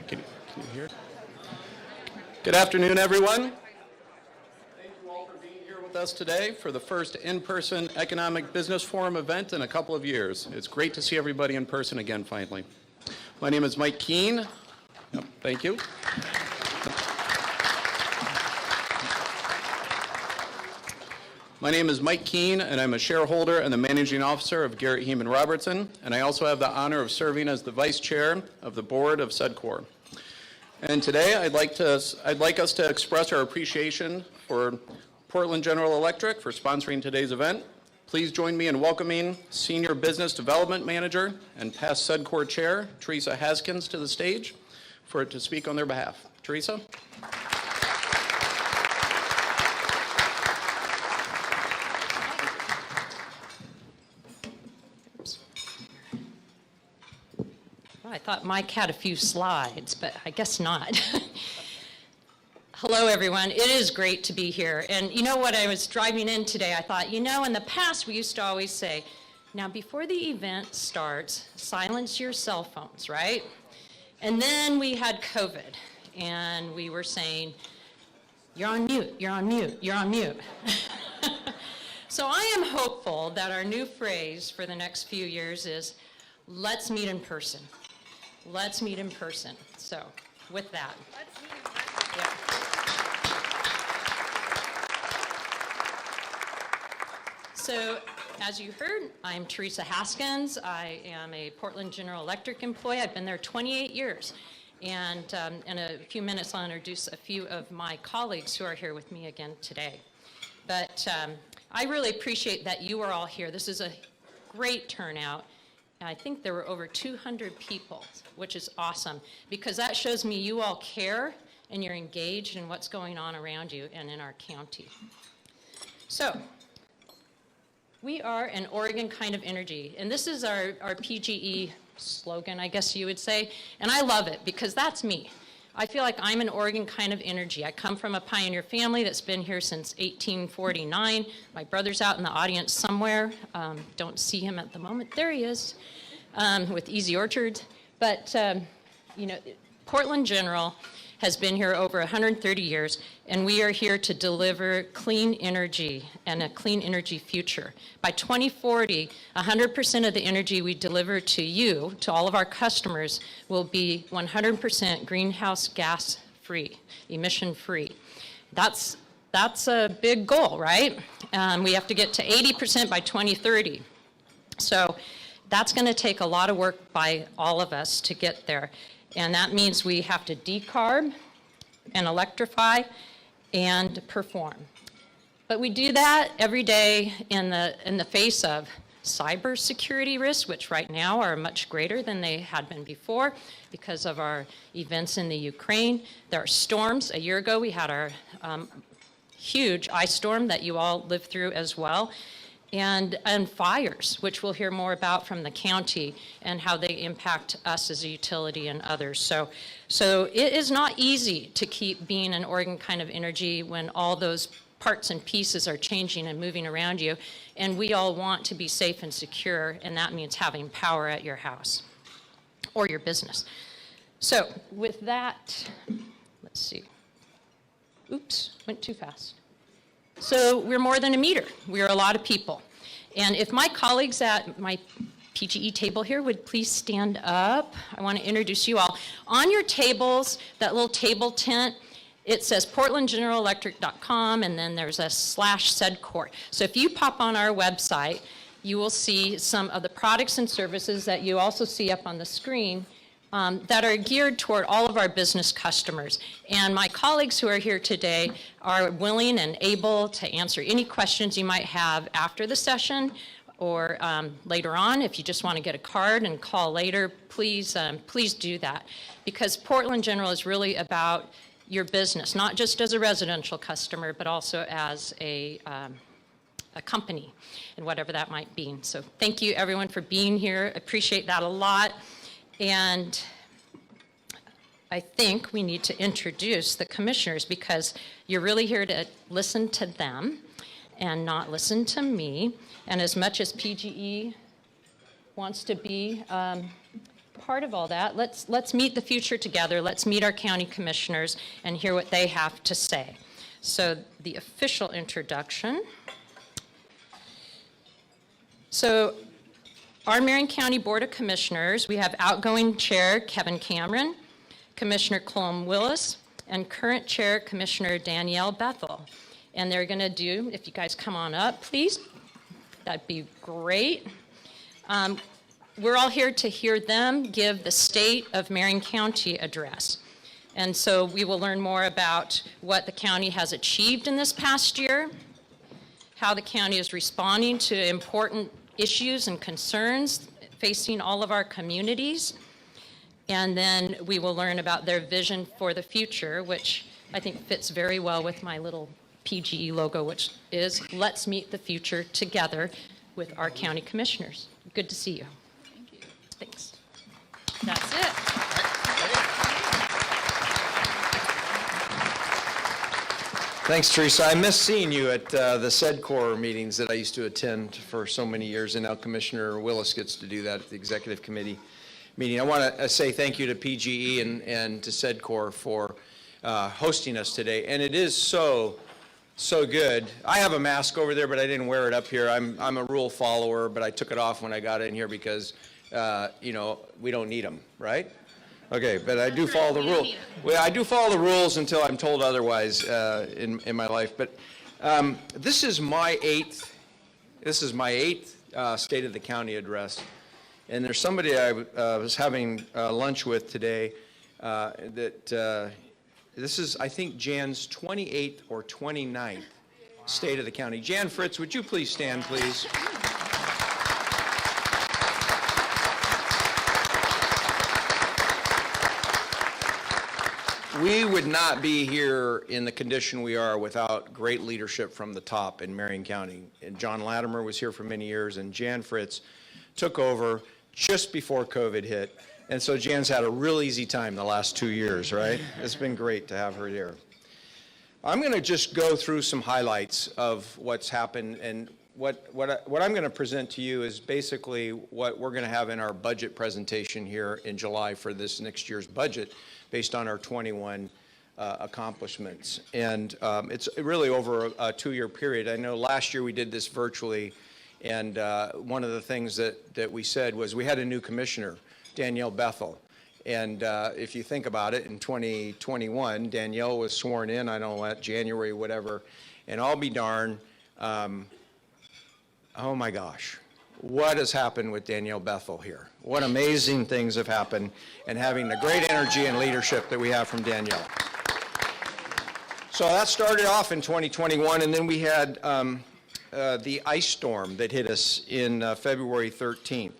Can you hear? Good afternoon, everyone. Thank you all for being here with us today for the first in-person Economic Business Forum event in a couple of years. It's great to see everybody in person again, finally. My name is Mike Keene. Yep, thank you. My name is Mike Keene, and I'm a shareholder and the managing officer of Garrett, Heman, Robertson, and I also have the honor of serving as the vice chair of the board of SEDCOR. And today, I'd like us to express our appreciation for Portland General Electric for sponsoring today's event. Please join me in welcoming Senior Business Development Manager and past SEDCOR Chair, Theresa Haskins, to the stage to speak on their behalf. Theresa? I thought Mike had a few slides, but I guess not. Hello, everyone. It is great to be here. And you know what, I was driving in today, I thought, you know, in the past we used to always say, now before the event starts, silence your cell phones, right? And then we had COVID, and we were saying, you're on mute, you're on mute, you're on mute. So I am hopeful that our new phrase for the next few years is, let's meet in person. Let's meet in person. So, with that. Let's meet in person. Yeah. So, as you heard, I'm Theresa Haskins. I am a Portland General Electric employee. I've been there 28 years. And in a few minutes, I'll introduce a few of my colleagues who are here with me again today. But I really appreciate that you are all here. This is a great turnout. I think there were over 200 people, which is awesome, because that shows me you all care and you're engaged in what's going on around you and in our county. So, we are an Oregon kind of energy, and this is our PGE slogan, I guess you would say, and I love it because that's me. I feel like I'm an Oregon kind of energy. I come from a pioneer family that's been here since 1849. My brother's out in the audience somewhere. Don't see him at the moment. There he is, with Easy Orchards. But, you know, Portland General has been here over 130 years, and we are here to deliver clean energy and a clean energy future. By 2040, 100% of the energy we deliver to you, to all of our customers, will be 100% greenhouse gas free, emission free. That's a big goal, right? We have to get to 80% by 2030. So that's going to take a lot of work by all of us to get there. And that means we have to decarb and electrify and perform. But we do that every day in the face of cybersecurity risks, which right now are much greater than they had been before because of our events in the Ukraine. There are storms. A year ago, we had our huge ice storm that you all lived through as well. And fires, which we'll hear more about from the county and how they impact us as a utility and others. So it is not easy to keep being an Oregon kind of energy when all those parts and pieces are changing and moving around you. And we all want to be safe and secure, and that means having power at your house or your business. So with that, let's see. Oops, went too fast. So we're more than a meter. We're a lot of people. And if my colleagues at my PGE table here would please stand up. I want to introduce you all. On your tables, that little table tent, it says portlandgeneralelectric.com, and then there's a /SEDCOR. So if you pop on our website, you will see some of the products and services that you also see up on the screen that are geared toward all of our business customers. And my colleagues who are here today are willing and able to answer any questions you might have after the session or later on. If you just want to get a card and call later, please do that. Because Portland General is really about your business, not just as a residential customer, but also as a company and whatever that might be. So thank you everyone for being here. Appreciate that a lot. And I think we need to introduce the commissioners because you're really here to listen to them and not listen to me. And as much as PGE wants to be part of all that, let's meet the future together. Let's meet our county commissioners and hear what they have to say. So the official introduction. So our Marion County Board of Commissioners, we have outgoing Chair Kevin Cameron, Commissioner Colm Willis, and current Chair Commissioner Danielle Bethel. And they're going to do, if you guys come on up, please, that'd be great. We're all here to hear them give the State of Marion County address. And so we will learn more about what the county has achieved in this past year, how the county is responding to important issues and concerns facing all of our communities. And then we will learn about their vision for the future, which I think fits very well with my little PGE logo, which is let's meet the future together with our county commissioners. Good to see you. Thank you. Thanks. That's it. Thanks, Theresa. I miss seeing you at the SEDCOR meetings that I used to attend for so many years, and now Commissioner Willis gets to do that at the Executive Committee meeting. I want to say thank you to PGE and to SEDCOR for hosting us today, and it is so good. I have a mask over there, but I didn't wear it up here. I'm a rule follower, but I took it off when I got in here because, you know, we don't need them, right? Okay, but I do follow the rules. Well, I do follow the rules until I'm told otherwise in my life. But this is my eighth State of the County address, and there's somebody I was having lunch with today that this is, I think, Jan's 28th or 29th State of the County. Jan Fritz, would you please stand, please? We would not be here in the condition we are without great leadership from the top in Marion County. And John Latimer was here for many years, and Jan Fritz took over just before COVID hit. And so Jan's had a real easy time the last 2 years, right? It's been great to have her here. I'm going to just go through some highlights of what's happened, and what I'm going to present to you is basically what we're going to have in our budget presentation here in July for this next year's budget based on our 21 accomplishments. And it's really over a 2-year period. I know last year we did this virtually, and one of the things that we said was we had a new commissioner, Danielle Bethel. And if you think about it, in 2021, Danielle was sworn in, I don't know what, January, whatever, and I'll be darned, oh my gosh, what has happened with Danielle Bethel here? What amazing things have happened, and having the great energy and leadership that we have from Danielle. So that started off in 2021, and then we had the ice storm that hit us in February 13th.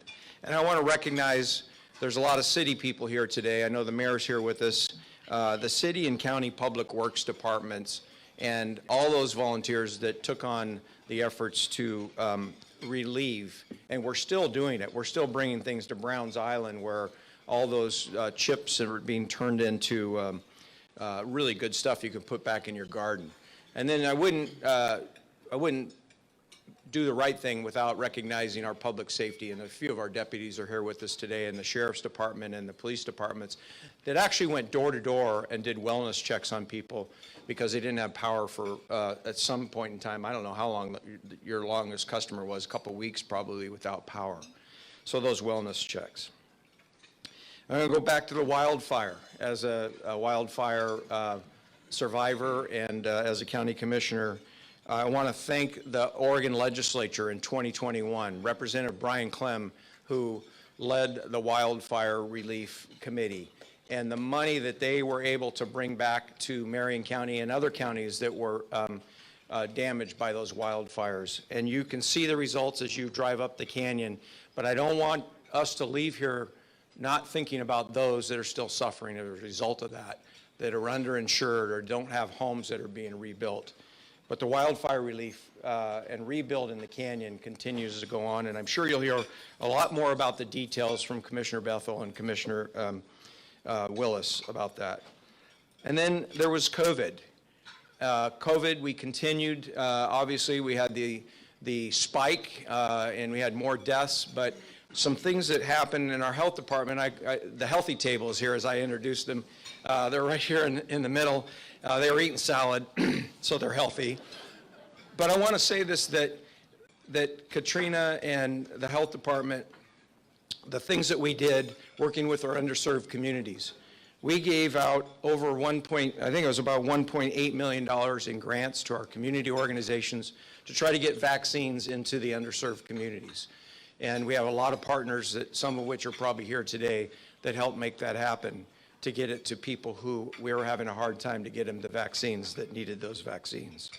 And I want to recognize there's a lot of city people here today. I know the mayor's here with us, the city and county public works departments, and all those volunteers that took on the efforts to relieve, and we're still doing it. We're still bringing things to Browns Island where all those chips are being turned into really good stuff you can put back in your garden. And then I wouldn't do the right thing without recognizing our public safety, and a few of our deputies are here with us today, and the sheriff's department and the police departments that actually went door to door and did wellness checks on people because they didn't have power for at some point in time. I don't know how long your longest customer was, a couple weeks probably without power. So those wellness checks. I'm going to go back to the wildfire. As a wildfire survivor and as a county commissioner, I want to thank the Oregon legislature in 2021, Representative Brian Clem, who led the wildfire relief committee, and the money that they were able to bring back to Marion County and other counties that were damaged by those wildfires. And you can see the results as you drive up the canyon, but I don't want us to leave here not thinking about those that are still suffering as a result of that are underinsured or don't have homes that are being rebuilt. But the wildfire relief and rebuild in the canyon continues to go on, and I'm sure you'll hear a lot more about the details from Commissioner Bethel and Commissioner Willis about that. And then there was COVID. COVID, we continued, obviously we had the spike and we had more deaths, but some things that happen in our health department. The healthy table is here as I introduced them. They're right here in the middle. They were eating salad, so they're healthy. But I want to say this, that Katrina and the health department, the things that we did working with our underserved communities, we gave out over I think it was about $1.8 million in grants to our community organizations to try to get vaccines into the underserved communities. And we have a lot of partners, some of which are probably here today, that helped make that happen, to get it to people who we were having a hard time to get them the vaccines that needed those vaccines.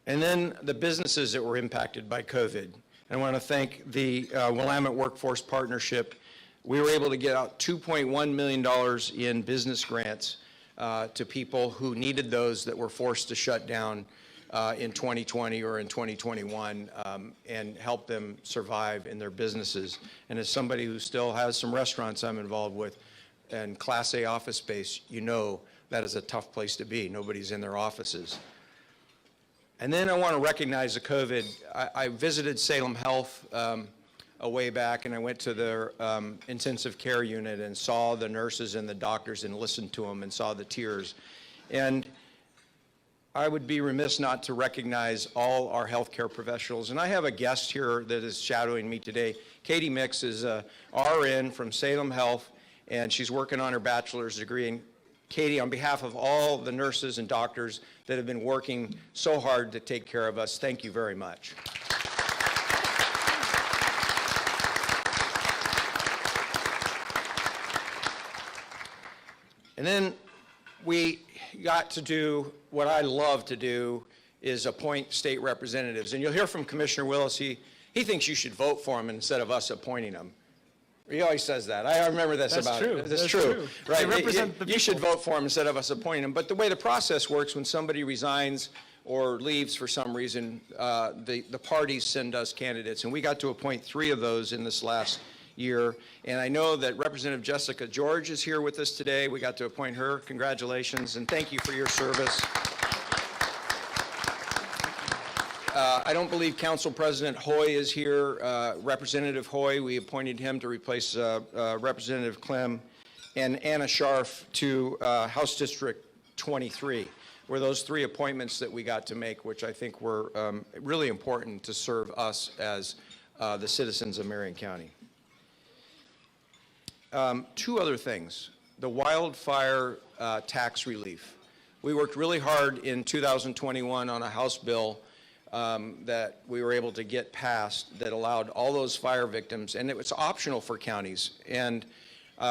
And then the businesses that were impacted by COVID. I want to thank the Willamette Workforce Partnership. We were able to get out $2.1 million in business grants to people who needed those that were forced to shut down in 2020 or in 2021 and help them survive in their businesses. And as somebody who still has some restaurants I'm involved with and Class A office space, you know that is a tough place to be. Nobody's in their offices. And then I want to recognize the COVID. I visited Salem Health a way back, and I went to their intensive care unit and saw the nurses and the doctors and listened to them and saw the tears. And I would be remiss not to recognize all our healthcare professionals. And I have a guest here that is shadowing me today. Katie Mix is a RN from Salem Health, and she's working on her bachelor's degree. And Katie, on behalf of all the nurses and doctors that have been working so hard to take care of us, thank you very much. And then we got to do what I love to do, is appoint state representatives. And you'll hear from Commissioner Willis, he thinks you should vote for him instead of us appointing him. He always says that. I remember this That's about true. it. That's true. true. Right. They represent the You should people. vote for him instead of us appointing him. But the way the process works, when somebody resigns or leaves for some reason, the parties send us candidates. And we got to appoint 3 of those in this last year. And I know that Representative Jessica George is here with us today. We got to appoint her. Congratulations, and thank you for your service. I don't believe Council President Hoy is here. Representative Hoy, we appointed him to replace Representative Clem, and Anna Scharf to House District 23. Were those 3 appointments that we got to make, which I think were really important to serve us as the citizens of Marion County. 2 other things. The wildfire tax relief. We worked really hard in 2021 on a House bill that we were able to get passed that allowed all those fire victims, and it was optional for counties. And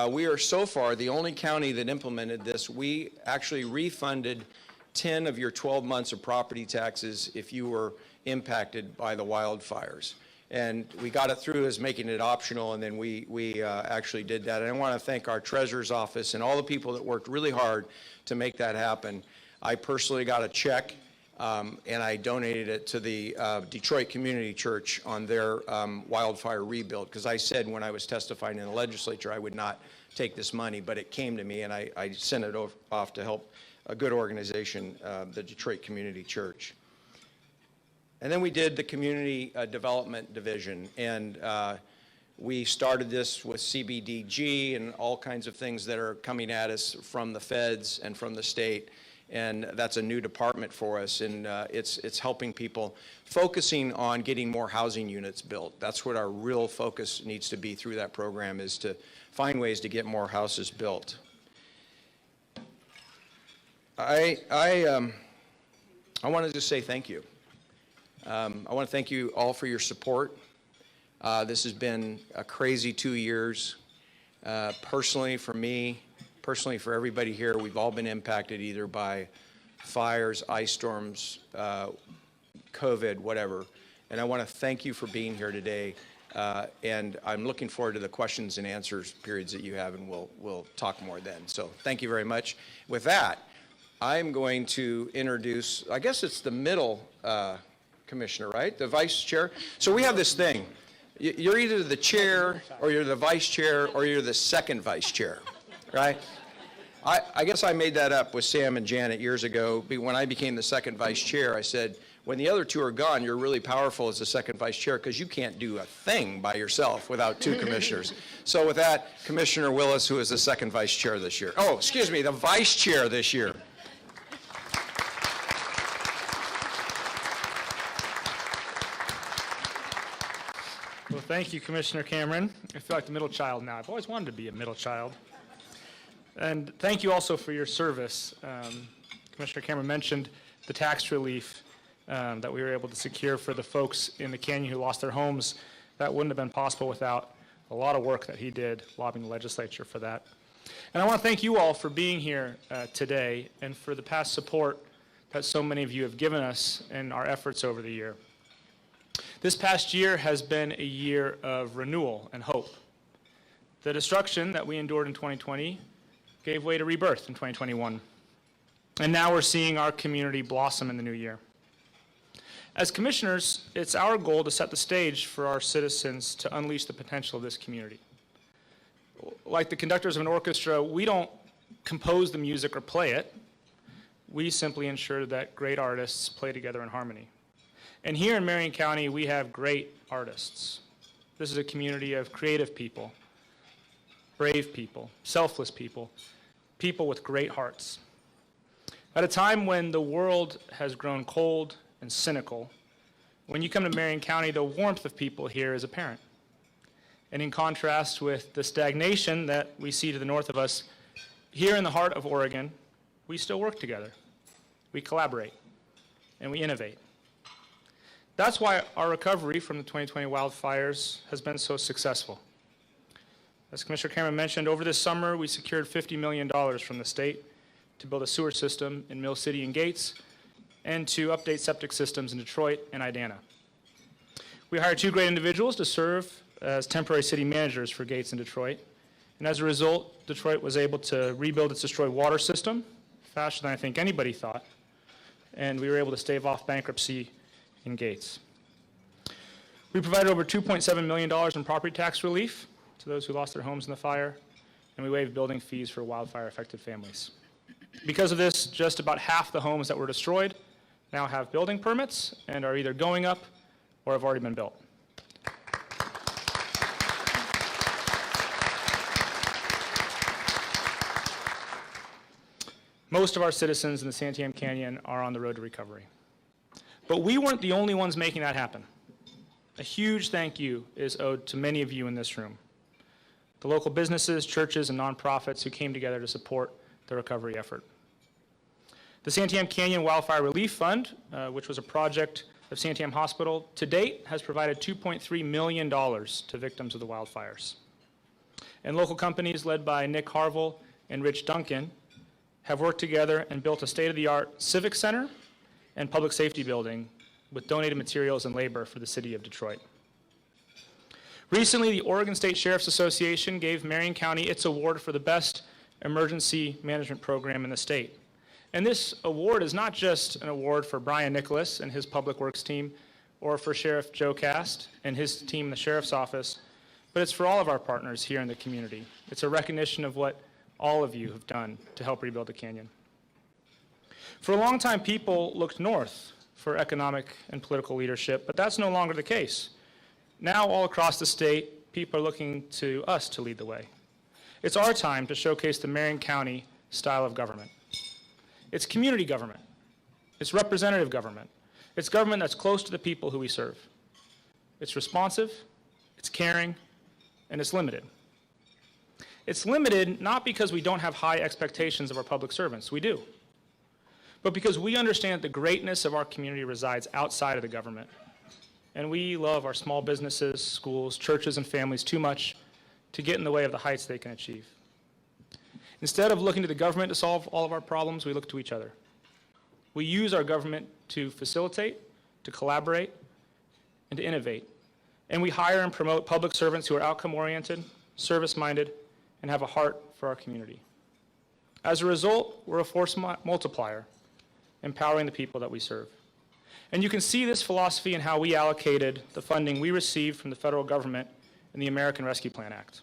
we are so far the only county that implemented this. We actually refunded 10 of your 12 months of property taxes if you were impacted by the wildfires. And we got it through as making it optional, and then we actually did that. And I want to thank our treasurer's office and all the people that worked really hard to make that happen. I personally got a check, and I donated it to the Detroit Community Church on their wildfire rebuild, because I said when I was testifying in the legislature I would not take this money, but it came to me, and I sent it off to help a good organization, the Detroit Community Church. And then we did the Community Development Division, and we started this with CBDG and all kinds of things that are coming at us from the feds and from the state. And that's a new department for us, and it's helping people, focusing on getting more housing units built. That's what our real focus needs to be through that program, is to find ways to get more houses built. I wanted to say thank you. I want to thank you all for your support. This has been a crazy 2 years. Personally for me, personally for everybody here, we've all been impacted either by fires, ice storms, COVID, whatever. And I want to thank you for being here today. And I'm looking forward to the questions and answers periods that you have, and we'll talk more then. So thank you very much. With that, I'm going to introduce, I guess it's the middle commissioner, right? The vice chair. So we have this thing. You're either the chair, or you're the vice chair, or you're the second vice chair, right? I guess I made that up with Sam and Janet years ago. When I became the second vice chair, I said, When the other two are gone, you're really powerful as the second vice chair because you can't do a thing by yourself without two commissioners. So with that, Commissioner Willis, who is the second vice chair this year. Oh, excuse me, the vice chair this year. Well, thank you, Commissioner Cameron. I feel like the middle child now. I've always wanted to be a middle child. And thank you also for your service. Commissioner Cameron mentioned the tax relief that we were able to secure for the folks in the canyon who lost their homes. That wouldn't have been possible without a lot of work that he did lobbying the legislature for that. And I want to thank you all for being here today and for the past support that so many of you have given us in our efforts over the year. This past year has been a year of renewal and hope. The destruction that we endured in 2020 gave way to rebirth in 2021. And now we're seeing our community blossom in the new year. As commissioners, it's our goal to set the stage for our citizens to unleash the potential of this community. Like the conductors of an orchestra, we don't compose the music or play it. We simply ensure that great artists play together in harmony. And here in Marion County, we have great artists. This is a community of creative people, brave people, selfless people, people with great hearts. At a time when the world has grown cold and cynical, when you come to Marion County, the warmth of people here is apparent. And in contrast with the stagnation that we see to the north of us, here in the heart of Oregon, we still work together. We collaborate and we innovate. That's why our recovery from the 2020 wildfires has been so successful. As Commissioner Cameron mentioned, over this summer, we secured $50 million from the state to build a sewer system in Mill City and Gates, and to update septic systems in Detroit and Idana. We hired two great individuals to serve as temporary city managers for Gates and Detroit, and as a result, Detroit was able to rebuild its destroyed water system faster than I think anybody thought, and we were able to stave off bankruptcy in Gates. We provided over $2.7 million in property tax relief to those who lost their homes in the fire, and we waived building fees for wildfire-affected families. Because of this, just about half the homes that were destroyed now have building permits and are either going up or have already been built. Most of our citizens in the Santiam Canyon are on the road to recovery. But we weren't the only ones making that happen. A huge thank you is owed to many of you in this room. The local businesses, churches, and nonprofits who came together to support the recovery effort. The Santiam Canyon Wildfire Relief Fund, which was a project of Santiam Hospital, to date has provided $2.3 million to victims of the wildfires. And local companies led by Nick Harville and Rich Duncan have worked together and built a state-of-the-art civic center and public safety building with donated materials and labor for the city of Detroit. Recently, the Oregon State Sheriff's Association gave Marion County its award for the best emergency management program in the state. And this award is not just an award for Brian Nicholas and his public works team, or for Sheriff Joe Cast and his team in the sheriff's office, but it's for all of our partners here in the community. It's a recognition of what all of you have done to help rebuild the canyon. For a long time, people looked north for economic and political leadership, but that's no longer the case. Now, all across the state, people are looking to us to lead the way. It's our time to showcase the Marion County style of government. It's community government. It's representative government. It's government that's close to the people who we serve. It's responsive, it's caring, and it's limited. It's limited not because we don't have high expectations of our public servants. We do. But because we understand that the greatness of our community resides outside of the government. And we love our small businesses, schools, churches, and families too much to get in the way of the heights they can achieve. Instead of looking to the government to solve all of our problems, we look to each other. We use our government to facilitate, to collaborate, and to innovate. And we hire and promote public servants who are outcome-oriented, service-minded, and have a heart for our community. As a result, we're a force multiplier, empowering the people that we serve. And you can see this philosophy in how we allocated the funding we received from the federal government in the American Rescue Plan Act.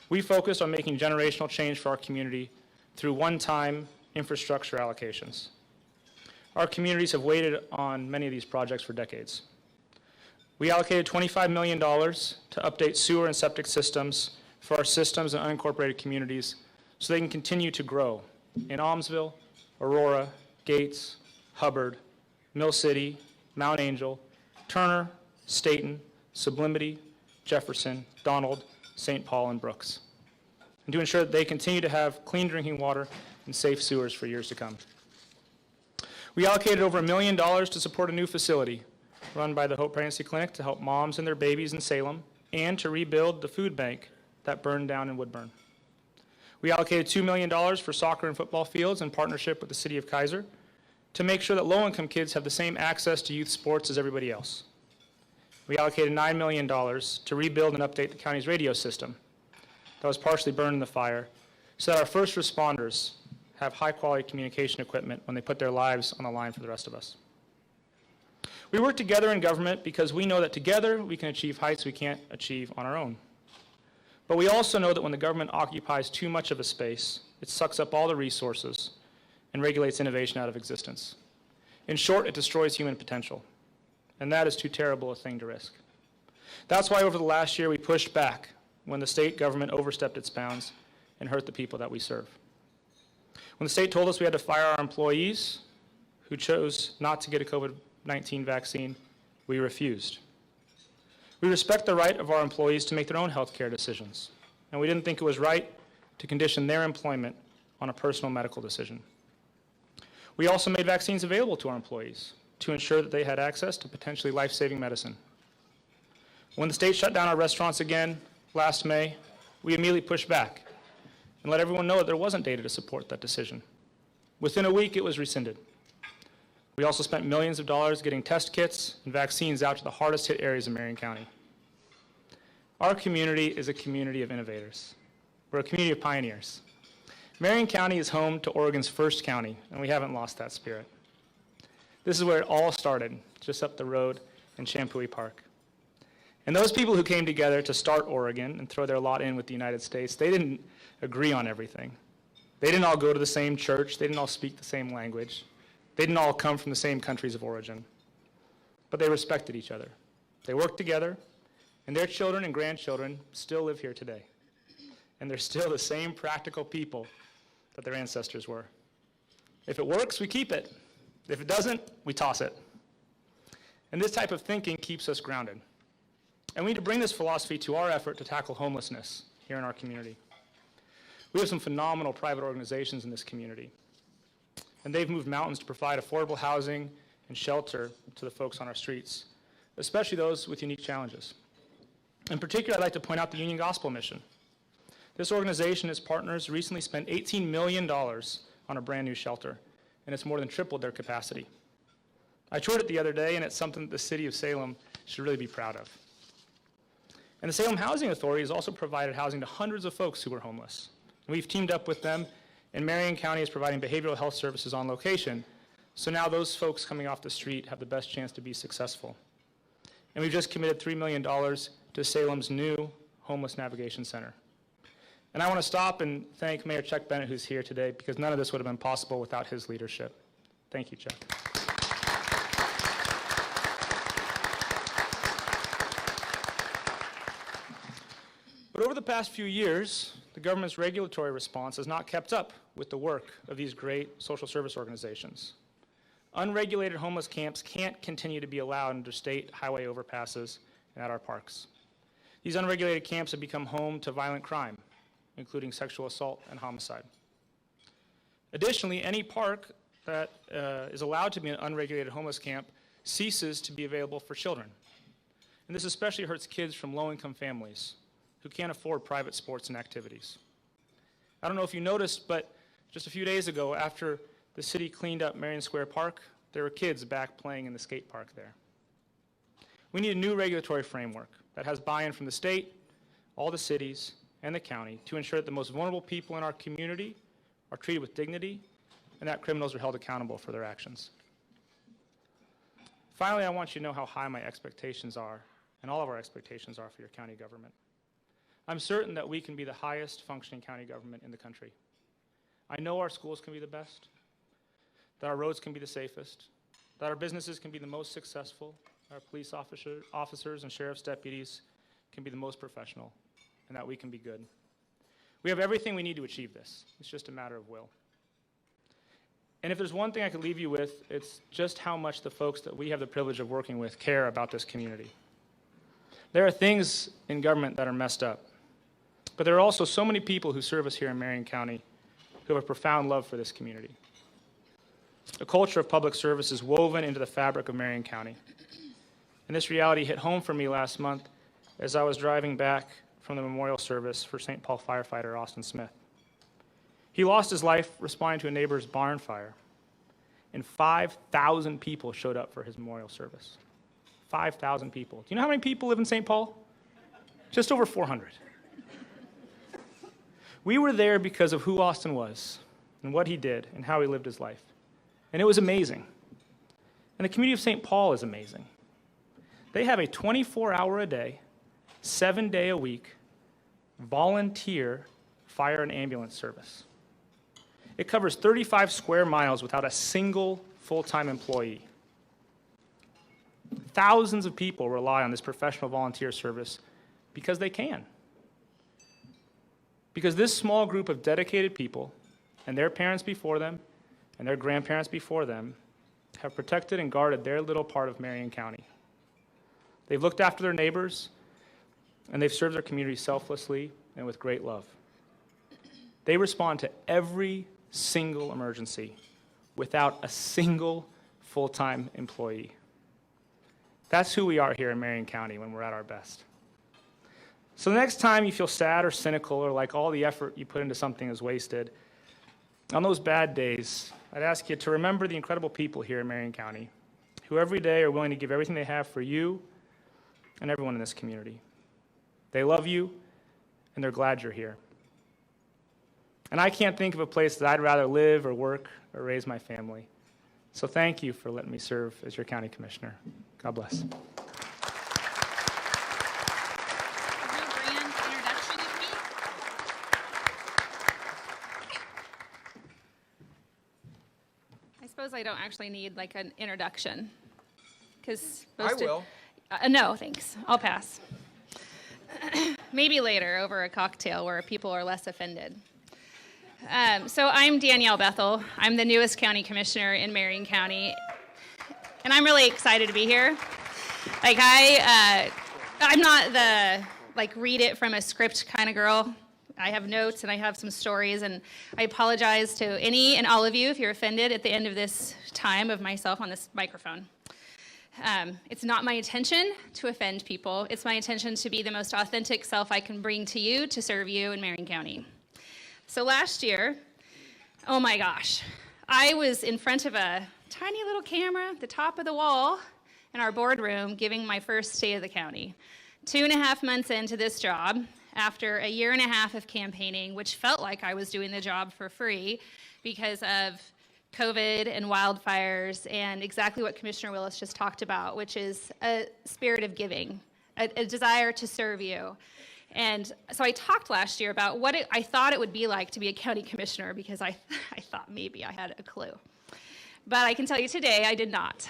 We focused on making generational change for our community through one-time infrastructure allocations. Our communities have waited on many of these projects for decades. We allocated $25 million to update sewer and septic systems for our systems and unincorporated communities so they can continue to grow in Aumsville, Aurora, Gates, Hubbard, Mill City, Mount Angel, Turner, Stayton, Sublimity, Jefferson, Donald, St. Paul, and Brooks, and to ensure that they continue to have clean drinking water and safe sewers for years to come. We allocated over $1 million to support a new facility run by the Hope Pregnancy Clinic to help moms and their babies in Salem and to rebuild the food bank that burned down in Woodburn. We allocated $2 million for soccer and football fields in partnership with the City of Kaiser to make sure that low-income kids have the same access to youth sports as everybody else. We allocated $9 million to rebuild and update the county's radio system that was partially burned in the fire so that our first responders have high-quality communication equipment when they put their lives on the line for the rest of us. We work together in government because we know that together we can achieve heights we can't achieve on our own. But we also know that when the government occupies too much of a space, it sucks up all the resources and regulates innovation out of existence. In short, it destroys human potential. And that is too terrible a thing to risk. That's why over the last year we pushed back when the state government overstepped its bounds and hurt the people that we serve. When the state told us we had to fire our employees who chose not to get a COVID-19 vaccine, we refused. We respect the right of our employees to make their own health care decisions, and we didn't think it was right to condition their employment on a personal medical decision. We also made vaccines available to our employees to ensure that they had access to potentially life-saving medicine. When the state shut down our restaurants again last May, we immediately pushed back and let everyone know that there wasn't data to support that decision. Within a week, it was rescinded. We also spent millions of dollars getting test kits and vaccines out to the hardest hit areas of Marion County. Our community is a community of innovators. We're a community of pioneers. Marion County is home to Oregon's first county, and we haven't lost that spirit. This is where it all started, just up the road in Champouy Park. And those people who came together to start Oregon and throw their lot in with the United States, they didn't agree on everything. They didn't all go to the same church. They didn't all speak the same language. They didn't all come from the same countries of origin. But they respected each other. They worked together, and their children and grandchildren still live here today. And they're still the same practical people that their ancestors were. If it works, we keep it. If it doesn't, we toss it. And this type of thinking keeps us grounded. And we need to bring this philosophy to our effort to tackle homelessness here in our community. We have some phenomenal private organizations in this community. And they've moved mountains to provide affordable housing and shelter to the folks on our streets, especially those with unique challenges. In particular, I'd like to point out the Union Gospel Mission. This organization and its partners recently spent $18 million on a brand new shelter, and it's more than tripled their capacity. I toured it the other day, and it's something that the city of Salem should really be proud of. And the Salem Housing Authority has also provided housing to hundreds of folks who are homeless. And we've teamed up with them, and Marion County is providing behavioral health services on location, so now those folks coming off the street have the best chance to be successful. And we've just committed $3 million to Salem's new Homeless Navigation Center. And I want to stop and thank Mayor Chuck Bennett, who's here today, because none of this would have been possible without his leadership. Thank you, Chuck. But over the past few years, the government's regulatory response has not kept up with the work of these great social service organizations. Unregulated homeless camps can't continue to be allowed under state highway overpasses and at our parks. These unregulated camps have become home to violent crime, including sexual assault and homicide. Additionally, any park that is allowed to be an unregulated homeless camp ceases to be available for children. And this especially hurts kids from low-income families who can't afford private sports and activities. I don't know if you noticed, but just a few days ago, after the city cleaned up Marion Square Park, there were kids back playing in the skate park there. We need a new regulatory framework that has buy-in from the state, all the cities, and the county to ensure that the most vulnerable people in our community are treated with dignity and that criminals are held accountable for their actions. Finally, I want you to know how high my expectations are, and all of our expectations are for your county government. I'm certain that we can be the highest functioning county government in the country. I know our schools can be the best. that our roads can be the safest, that our businesses can be the most successful, our police officers and sheriff's deputies can be the most professional, and that we can be good. We have everything we need to achieve this. It's just a matter of will. And if there's one thing I could leave you with, it's just how much the folks that we have the privilege of working with care about this community. There are things in government that are messed up, but there are also so many people who serve us here in Marion County who have a profound love for this community. A culture of public service is woven into the fabric of Marion County. And this reality hit home for me last month as I was driving back from the memorial service for St. Paul firefighter Austin Smith. He lost his life responding to a neighbor's barn fire, and 5,000 people showed up for his memorial service. 5,000 people. Do you know how many people live in St. Paul? Just over 400. We were there because of who Austin was and what he did and how he lived his life. And it was amazing. And the community of St. Paul is amazing. They have a 24-hour-a-day, 7-day-a-week volunteer fire and ambulance service. It covers 35 square miles without a single full-time employee. Thousands of people rely on this professional volunteer service because they can. Because this small group of dedicated people and their parents before them and their grandparents before them have protected and guarded their little part of Marion County. They've looked after their neighbors, and they've served their community selflessly and with great love. They respond to every single emergency without a single full-time employee. That's who we are here in Marion County when we're at our best. So the next time you feel sad or cynical or like all the effort you put into something is wasted, on those bad days, I'd ask you to remember the incredible people here in Marion County who every day are willing to give everything they have for you and everyone in this community. They love you, and they're glad you're here. And I can't think of a place that I'd rather live or work or raise my family. So thank you for letting me serve as your county commissioner. God bless. I suppose I don't actually need like an introduction, because I will. No, thanks. I'll pass. Maybe later over a cocktail where people are less offended. So I'm Danielle Bethel. I'm the newest county commissioner in Marion County, and I'm really excited to be here. Like I'm not the like read it from a script kind of girl. I have notes and I have some stories, and I apologize to any and all of you if you're offended at the end of this time of myself on this microphone. It's not my intention to offend people. It's my intention to be the most authentic self I can bring to you to serve you in Marion County. So last year, oh my gosh, I was in front of a tiny little camera at the top of the wall in our boardroom giving my first State of the County. 2.5 months into this job, after 1.5 years of campaigning, which felt like I was doing the job for free because of COVID and wildfires and exactly what Commissioner Willis just talked about, which is a spirit of giving, a desire to serve you. And so I talked last year about what I thought it would be like to be a county commissioner, because I thought maybe I had a clue. But I can tell you today I did not.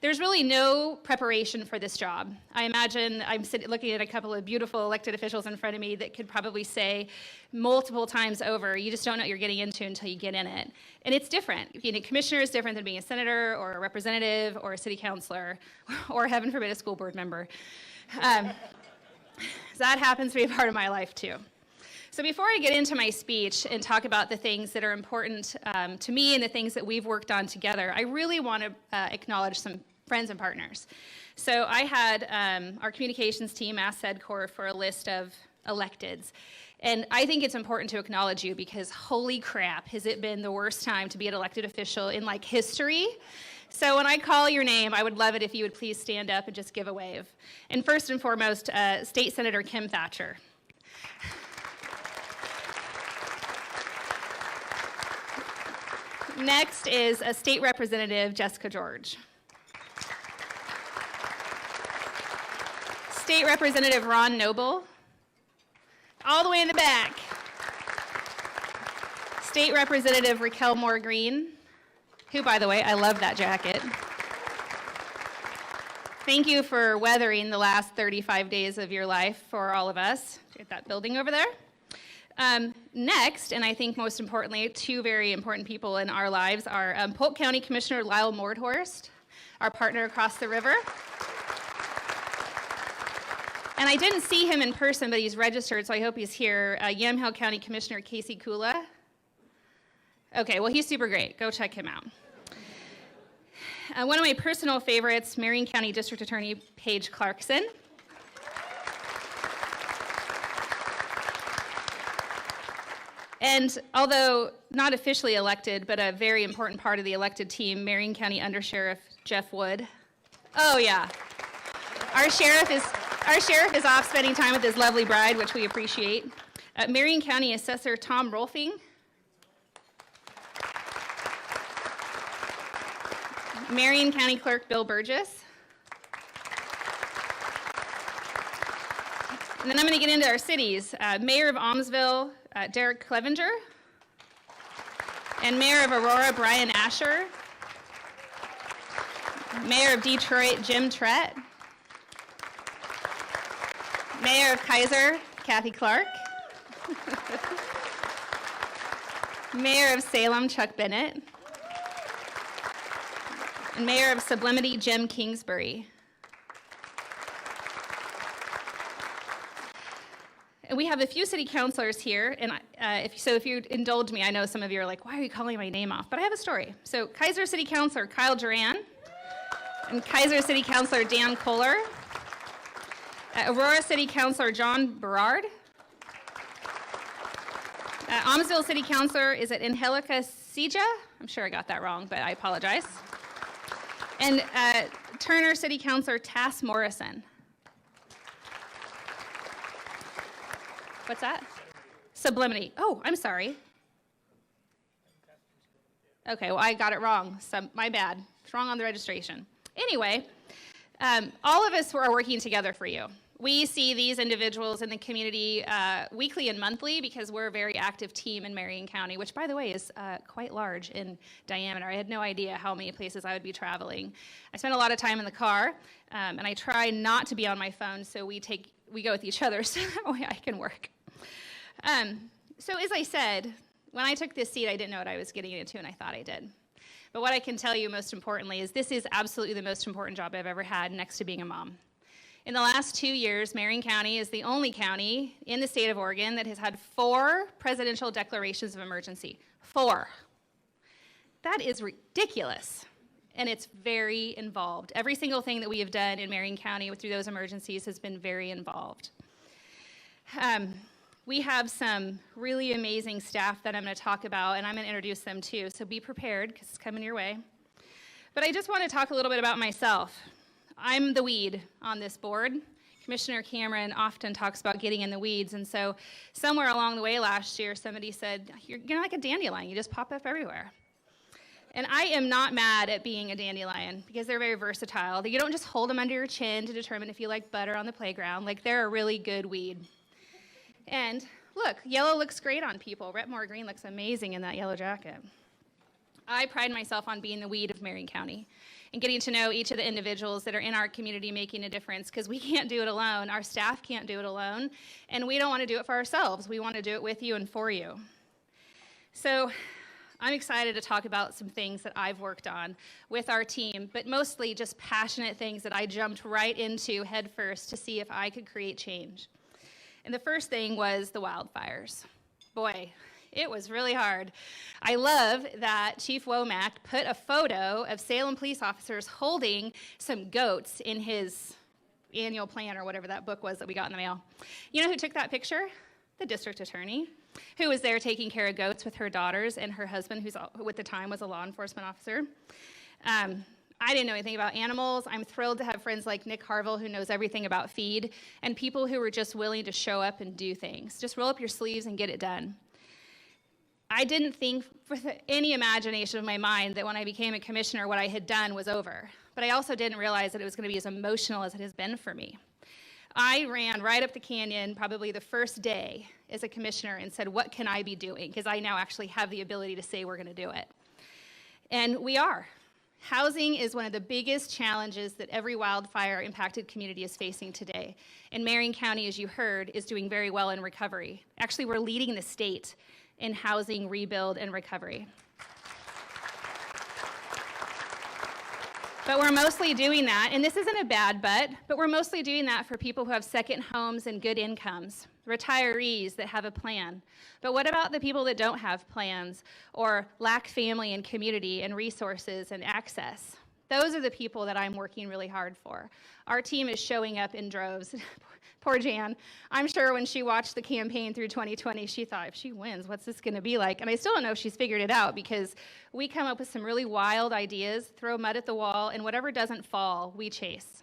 There's really no preparation for this job. I imagine I'm looking at a couple of beautiful elected officials in front of me that could probably say multiple times over, you just don't know what you're getting into until you get in it. And it's different. Being a commissioner is different than being a senator or a representative or a city councilor or, heaven forbid, a school board member. That happens to be a part of my life too. So before I get into my speech and talk about the things that are important to me and the things that we've worked on together, I really want to acknowledge some friends and partners. So I had our communications team ask SEDCOR for a list of electeds. And I think it's important to acknowledge you, because holy crap, has it been the worst time to be an elected official in like history. So when I call your name, I would love it if you would please stand up and just give a wave. And first and foremost, State Senator Kim Thatcher. Next is a State Representative, Jessica George. State Representative Ron Noble, all the way in the back. State Representative Raquel Moore Green. who, by the way, I love that jacket. Thank you for weathering the last 35 days of your life for all of us at that building over there. Next, and I think most importantly, two very important people in our lives are Polk County Commissioner Lyle Mordhorst, our partner across the river. And I didn't see him in person, but he's registered, so I hope he's here. Yamhill County Commissioner Casey Kula. Okay, well, he's super great. Go check him out. One of my personal favorites, Marion County District Attorney Paige Clarkson. And although not officially elected, but a very important part of the elected team, Marion County Under Sheriff Jeff Wood. Oh yeah, our sheriff is off spending time with his lovely bride, which we appreciate. Marion County Assessor Tom Rolfing. Marion County Clerk Bill Burgess. And then I'm going to get into our cities. Mayor of Aumsville, Derek Clevenger. And Mayor of Aurora, Brian Asher. Mayor of Detroit, Jim Trett. Mayor of Kaiser, Kathy Clark. Mayor of Salem, Chuck Bennett. And Mayor of Sublimity, Jim Kingsbury. And we have a few city councilors here, and if you indulge me, I know some of you are like, why are you calling my name off? But I have a story. So Kaiser City Councilor Kyle Duran, and Kaiser City Councilor Dan Kohler, Aurora City Councilor John Berard, Aumsville City Councilor, is it Angelica Sija? I'm sure I got that wrong, but I apologize. And Turner City Councilor Tass Morrison. What's that? Sublimity. Oh, I'm sorry. Okay, well, I got it wrong. So my bad. It's wrong on the registration. Anyway, all of us are working together for you. We see these individuals in the community weekly and monthly because we're a very active team in Marion County, which, by the way, is quite large in diameter. I had no idea how many places I would be traveling. I spend a lot of time in the car, and I try not to be on my phone, so we go with each other so that way I can work. So as I said, when I took this seat, I didn't know what I was getting into, and I thought I did. But what I can tell you most importantly is this is absolutely the most important job I've ever had next to being a mom. In the last 2 years, Marion County is the only county in the state of Oregon that has had 4 presidential declarations of emergency. 4. That is ridiculous, and it's very involved. Every single thing that we have done in Marion County through those emergencies has been very involved. We have some really amazing staff that I'm going to talk about, and I'm going to introduce them too, so be prepared because it's coming your way. But I just want to talk a little bit about myself. I'm the weed on this board. Commissioner Cameron often talks about getting in the weeds, and so somewhere along the way last year, somebody said, you're like a dandelion, you just pop up everywhere. And I am not mad at being a dandelion because they're very versatile. You don't just hold them under your chin to determine if you like butter on the playground. Like, they're a really good weed. And look, yellow looks great on people. Retmore Green looks amazing in that yellow jacket. I pride myself on being the weed of Marion County and getting to know each of the individuals that are in our community making a difference, because we can't do it alone. Our staff can't do it alone, and we don't want to do it for ourselves. We want to do it with you and for you. So I'm excited to talk about some things that I've worked on with our team, but mostly just passionate things that I jumped right into head first to see if I could create change. And the first thing was the wildfires. Boy, it was really hard. I love that Chief Womack put a photo of Salem police officers holding some goats in his annual plan or whatever that book was that we got in the mail. You know who took that picture? The district attorney, who was there taking care of goats with her daughters and her husband, who at the time was a law enforcement officer. I didn't know anything about animals. I'm thrilled to have friends like Nick Harville, who knows everything about feed, and people who were just willing to show up and do things. Just roll up your sleeves and get it done. I didn't think for any imagination of my mind that when I became a commissioner, what I had done was over. But I also didn't realize that it was going to be as emotional as it has been for me. I ran right up the canyon probably the first day as a commissioner and said, what can I be doing? Because I now actually have the ability to say we're going to do it. And we are. Housing is one of the biggest challenges that every wildfire-impacted community is facing today. And Marion County, as you heard, is doing very well in recovery. Actually, we're leading the state in housing rebuild and recovery. But we're mostly doing that, and this isn't a bad but we're mostly doing that for people who have second homes and good incomes, retirees that have a plan. But what about the people that don't have plans or lack family and community and resources and access? Those are the people that I'm working really hard for. Our team is showing up in droves. Poor Jan. I'm sure when she watched the campaign through 2020, she thought, if she wins, what's this going to be like? And I still don't know if she's figured it out, because we come up with some really wild ideas, throw mud at the wall, and whatever doesn't fall, we chase.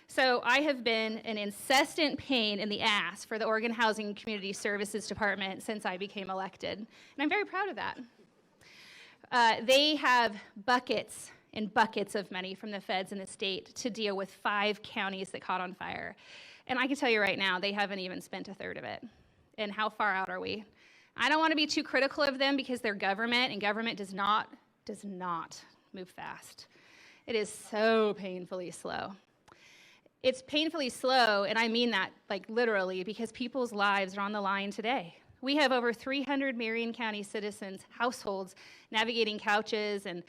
So I have been an incessant pain in the ass for the Oregon Housing and Community Services Department since I became elected, and I'm very proud of that. They have buckets and buckets of money from the feds and the state to deal with 5 counties that caught on fire. And I can tell you right now, they haven't even spent a third of it. And how far out are we? I don't want to be too critical of them, because they're government, and government does not move fast. It is so painfully slow. It's painfully slow, and I mean that like literally, because people's lives are on the line today. We have over 300 Marion County citizens, households, navigating couches and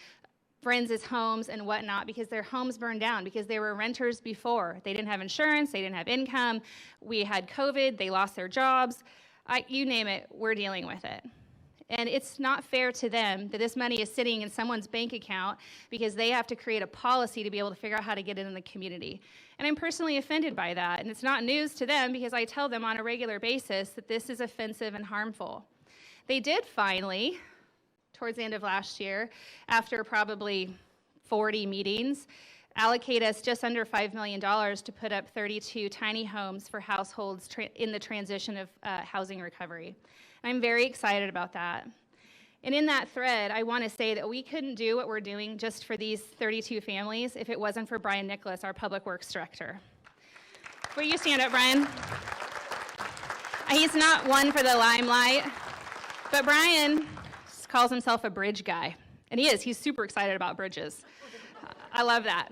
friends' homes and whatnot, because their homes burned down, because they were renters before. They didn't have insurance, they didn't have income, we had COVID, they lost their jobs. You name it, we're dealing with it. And it's not fair to them that this money is sitting in someone's bank account because they have to create a policy to be able to figure out how to get it in the community. And I'm personally offended by that, and it's not news to them, because I tell them on a regular basis that this is offensive and harmful. They did finally, towards the end of last year, after probably 40 meetings, allocate us just under $5 million to put up 32 tiny homes for households in the transition of housing recovery. And I'm very excited about that. And in that thread, I want to say that we couldn't do what we're doing just for these 32 families if it wasn't for Brian Nicholas, our Public Works Director. Will you stand up, Brian? He's not one for the limelight, but Brian calls himself a bridge guy. And he is. He's super excited about bridges. I love that.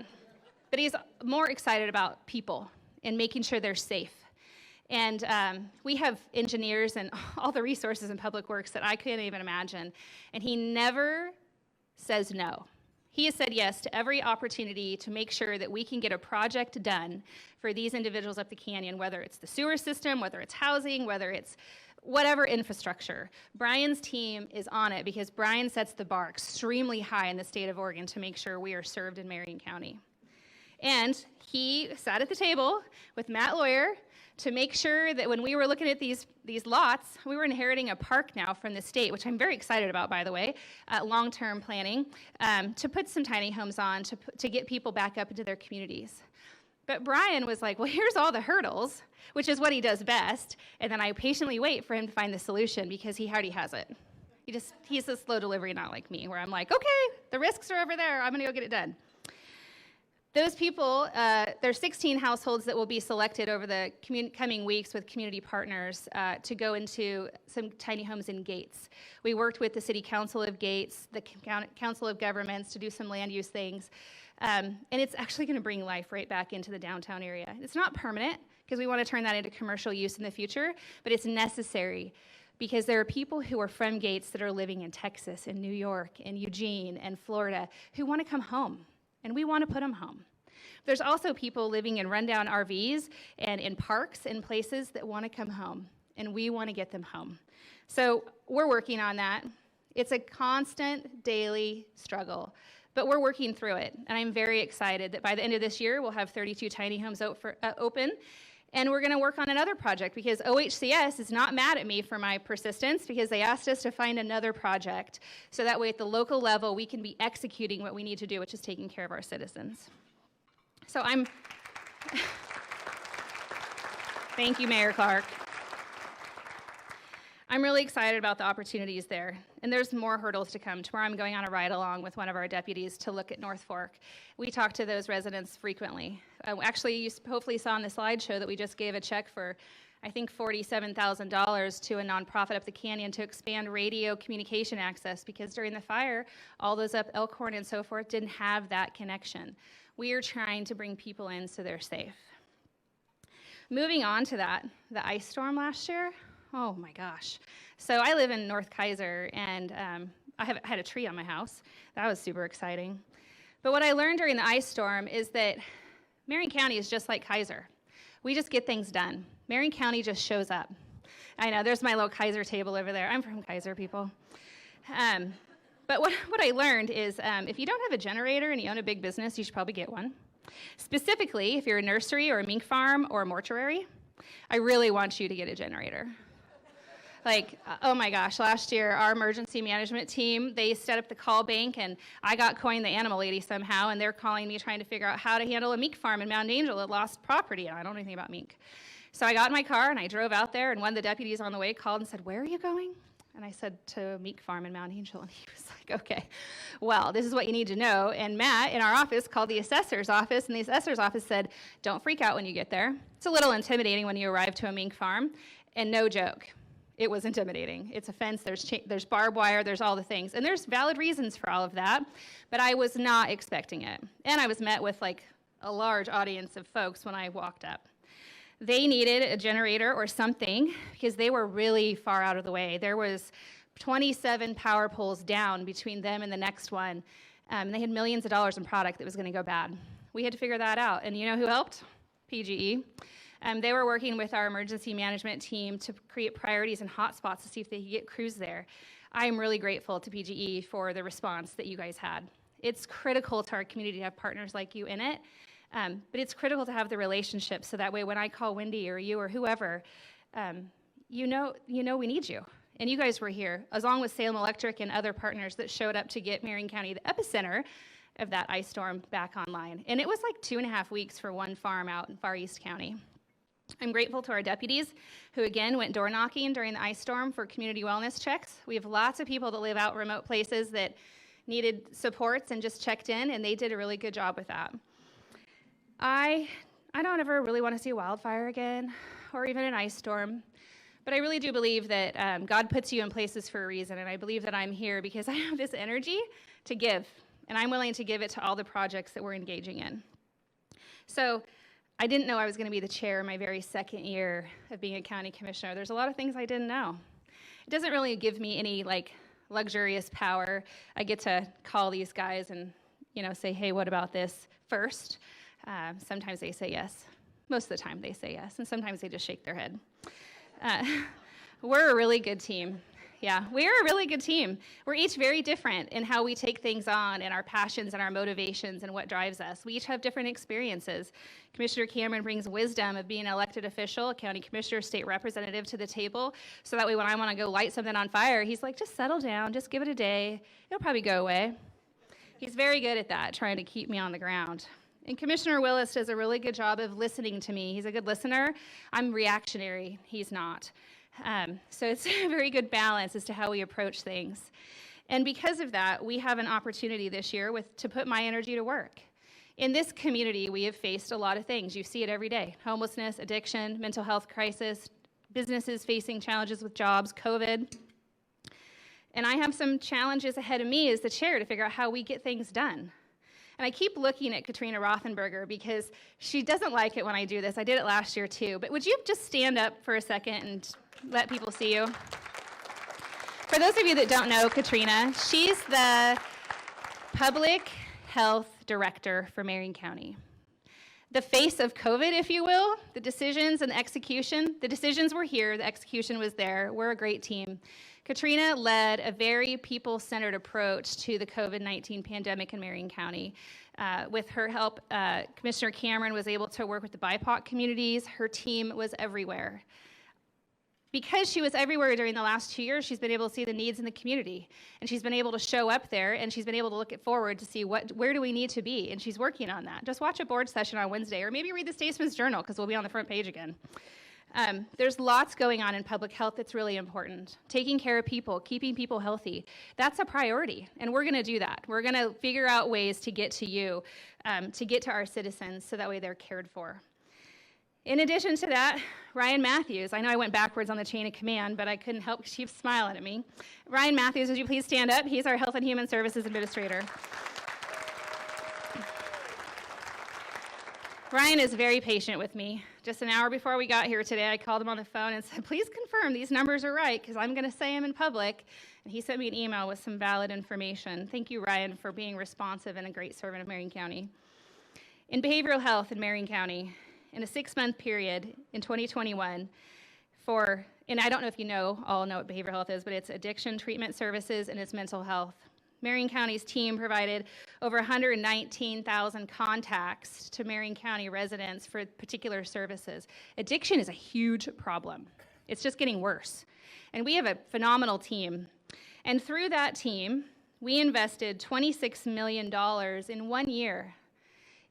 But he's more excited about people and making sure they're safe. And we have engineers and all the resources in Public Works that I couldn't even imagine. And he never says no. He has said yes to every opportunity to make sure that we can get a project done for these individuals up the canyon, whether it's the sewer system, whether it's housing, whether it's whatever infrastructure. Brian's team is on it, because Brian sets the bar extremely high in the state of Oregon to make sure we are served in Marion County. And he sat at the table with Matt Lawyer to make sure that when we were looking at these lots, we were inheriting a park now from the state, which I'm very excited about, by the way, long-term planning, to put some tiny homes on to get people back up into their communities. But Brian was like, well, here's all the hurdles, which is what he does best, and then I patiently wait for him to find the solution, because he already has it. He's a slow delivery, not like me, where I'm like, okay, the risks are over there, I'm gonna go get it done. Those people, there's 16 households that will be selected over the coming weeks with community partners to go into some tiny homes in Gates. We worked with the City Council of Gates, the Council of Governments, to do some land use things. And it's actually going to bring life right back into the downtown area. It's not permanent, because we want to turn that into commercial use in the future, but it's necessary, because there are people who are from Gates that are living in Texas and New York and Eugene and Florida who want to come home, and we want to put them home. There's also people living in rundown RVs and in parks and places that want to come home, and we want to get them home. So we're working on that. It's a constant daily struggle, but we're working through it, and I'm very excited that by the end of this year, we'll have 32 tiny homes open, and we're going to work on another project, because OHCS is not mad at me for my persistence, because they asked us to find another project, so that way at the local level, we can be executing what we need to do, which is taking care of our citizens. So thank you, Mayor Clark. I'm really excited about the opportunities there, and there's more hurdles to come. Tomorrow I'm going on a ride-along with one of our deputies to look at North Fork. We talk to those residents frequently. Actually, you hopefully saw on the slideshow that we just gave a check for I think $47,000 to a nonprofit up the canyon to expand radio communication access, because during the fire, all those up Elkhorn and so forth didn't have that connection. We are trying to bring people in so they're safe. Moving on to that, the ice storm last year, oh my gosh. So I live in North Kaiser, and I had a tree on my house. That was super exciting. But what I learned during the ice storm is that Marion County is just like Kaiser. We just get things done. Marion County just shows up. I know, there's my little Kaiser table over there. I'm from Kaiser, people. But what I learned is if you don't have a generator and you own a big business, you should probably get one. Specifically, if you're a nursery or a mink farm or a mortuary, I really want you to get a generator. Like, oh my gosh, last year, our emergency management team, they set up the call bank, and I got coined the animal lady somehow, and they're calling me trying to figure out how to handle a mink farm in Mount Angel that lost property, and I don't know anything about mink. So I got in my car, and I drove out there, and one of the deputies on the way called and said, "Where are you going?" And I said, "To a mink farm in Mount Angel." And he was like, "Okay, well, this is what you need to know." And Matt in our office called the assessor's office, and the assessor's office said, "Don't freak out when you get there. It's a little intimidating when you arrive to a mink farm." And no joke, it was intimidating. It's a fence, there's barbed wire, there's all the things. And there's valid reasons for all of that, but I was not expecting it. And I was met with like a large audience of folks when I walked up. They needed a generator or something because they were really far out of the way. There was 27 power poles down between them and the next one. They had millions of dollars in product that was going to go bad. We had to figure that out. And you know who helped? PGE. They were working with our emergency management team to create priorities and hotspots to see if they could get crews there. I'm really grateful to PGE for the response that you guys had. It's critical to our community to have partners like you in it, but it's critical to have the relationship so that way when I call Wendy or you or whoever, you know we need you. And you guys were here, along with Salem Electric and other partners that showed up to get Marion County, the epicenter of that ice storm, back online. And it was like 2.5 weeks for one farm out in Far East County. I'm grateful to our deputies who, again, went door knocking during the ice storm for community wellness checks. We have lots of people that live out remote places that needed supports and just checked in, and they did a really good job with that. I don't ever really want to see a wildfire again or even an ice storm, but I really do believe that God puts you in places for a reason, and I believe that I'm here because I have this energy to give, and I'm willing to give it to all the projects that we're engaging in. So I didn't know I was going to be the chair in my very second year of being a county commissioner. There's a lot of things I didn't know. It doesn't really give me any luxurious power. I get to call these guys and say, "Hey, what about this?" first. Sometimes they say yes. Most of the time they say yes, and sometimes they just shake their head. We're a really good team. Yeah, we're a really good team. We're each very different in how we take things on and our passions and our motivations and what drives us. We each have different experiences. Commissioner Cameron brings wisdom of being an elected official, a county commissioner, state representative to the table, so that way when I want to go light something on fire, he's like, "Just settle down, just give it a day. It'll probably go away." He's very good at that, trying to keep me on the ground. And Commissioner Willis does a really good job of listening to me. He's a good listener. I'm reactionary. He's not. So it's a very good balance as to how we approach things. And because of that, we have an opportunity this year to put my energy to work. In this community, we have faced a lot of things. You see it every day: homelessness, addiction, mental health crisis, businesses facing challenges with jobs, COVID. And I have some challenges ahead of me as the chair to figure out how we get things done. And I keep looking at Katrina Rothenberger because she doesn't like it when I do this. I did it last year too. But would you just stand up for a second and let people see you? For those of you that don't know Katrina, she's the public health director for Marion County. The face of COVID, if you will, the decisions and the execution. The decisions were here, the execution was there. We're a great team. Katrina led a very people-centered approach to the COVID-19 pandemic in Marion County. With her help, Commissioner Cameron was able to work with the BIPOC communities. Her team was everywhere. Because she was everywhere during the last 2 years, she's been able to see the needs in the community. And she's been able to show up there, and she's been able to look it forward to see where do we need to be, and she's working on that. Just watch a board session on Wednesday, or maybe read the Statesman's Journal, because we'll be on the front page again. There's lots going on in public health that's really important. Taking care of people, keeping people healthy, that's a priority, and we're gonna do that. We're gonna figure out ways to get to you, to get to our citizens, so that way they're cared for. In addition to that, Ryan Matthews. I know I went backwards on the chain of command, but I couldn't help but keep smiling at me. Ryan Matthews, would you please stand up? He's our Health and Human Services Administrator. Ryan is very patient with me. Just an hour before we got here today, I called him on the phone and said, please confirm these numbers are right, because I'm going to say them in public. And he sent me an email with some valid information. Thank you, Ryan, for being responsive and a great servant of Marion County. In behavioral health in Marion County, in a 6-month period in 2021, and I don't know if you all know what behavioral health is, but it's addiction treatment services and it's mental health. Marion County's team provided over 119,000 contacts to Marion County residents for particular services. Addiction is a huge problem. It's just getting worse. And we have a phenomenal team. And through that team, we invested $26 million in 1 year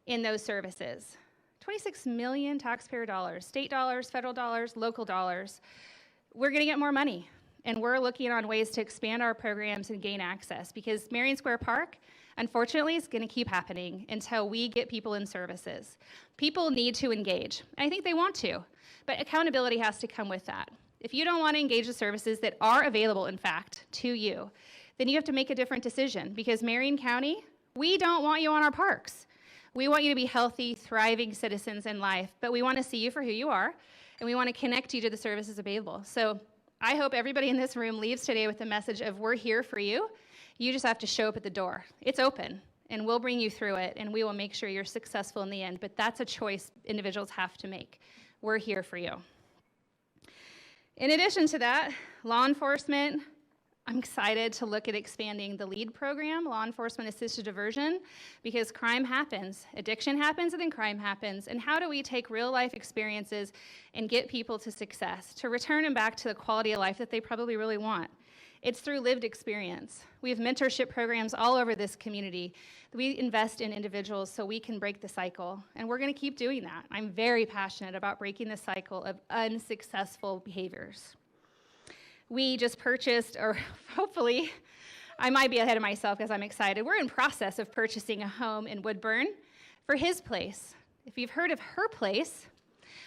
in those services. 26 million taxpayer dollars, state dollars, federal dollars, local dollars. We're going to get more money. And we're looking on ways to expand our programs and gain access, because Marion Square Park, unfortunately, is going to keep happening until we get people in services. People need to engage. I think they want to, but accountability has to come with that. If you don't want to engage the services that are available, in fact, to you, then you have to make a different decision, because Marion County, we don't want you on our parks. We want you to be healthy, thriving citizens in life, but we want to see you for who you are, and we want to connect you to the services available. So I hope everybody in this room leaves today with the message of we're here for you. You just have to show up at the door. It's open, and we'll bring you through it, and we will make sure you're successful in the end. But that's a choice individuals have to make. We're here for you. In addition to that, law enforcement, I'm excited to look at expanding the LEAD program, Law Enforcement Assisted Diversion, because crime happens, addiction happens, and then crime happens. And how do we take real-life experiences and get people to success, to return them back to the quality of life that they probably really want? It's through lived experience. We have mentorship programs all over this community. We invest in individuals so we can break the cycle, and we're going to keep doing that. I'm very passionate about breaking the cycle of unsuccessful behaviors. We just purchased, or hopefully, I might be ahead of myself because I'm excited. We're in process of purchasing a home in Woodburn for His Place. If you've heard of Her Place,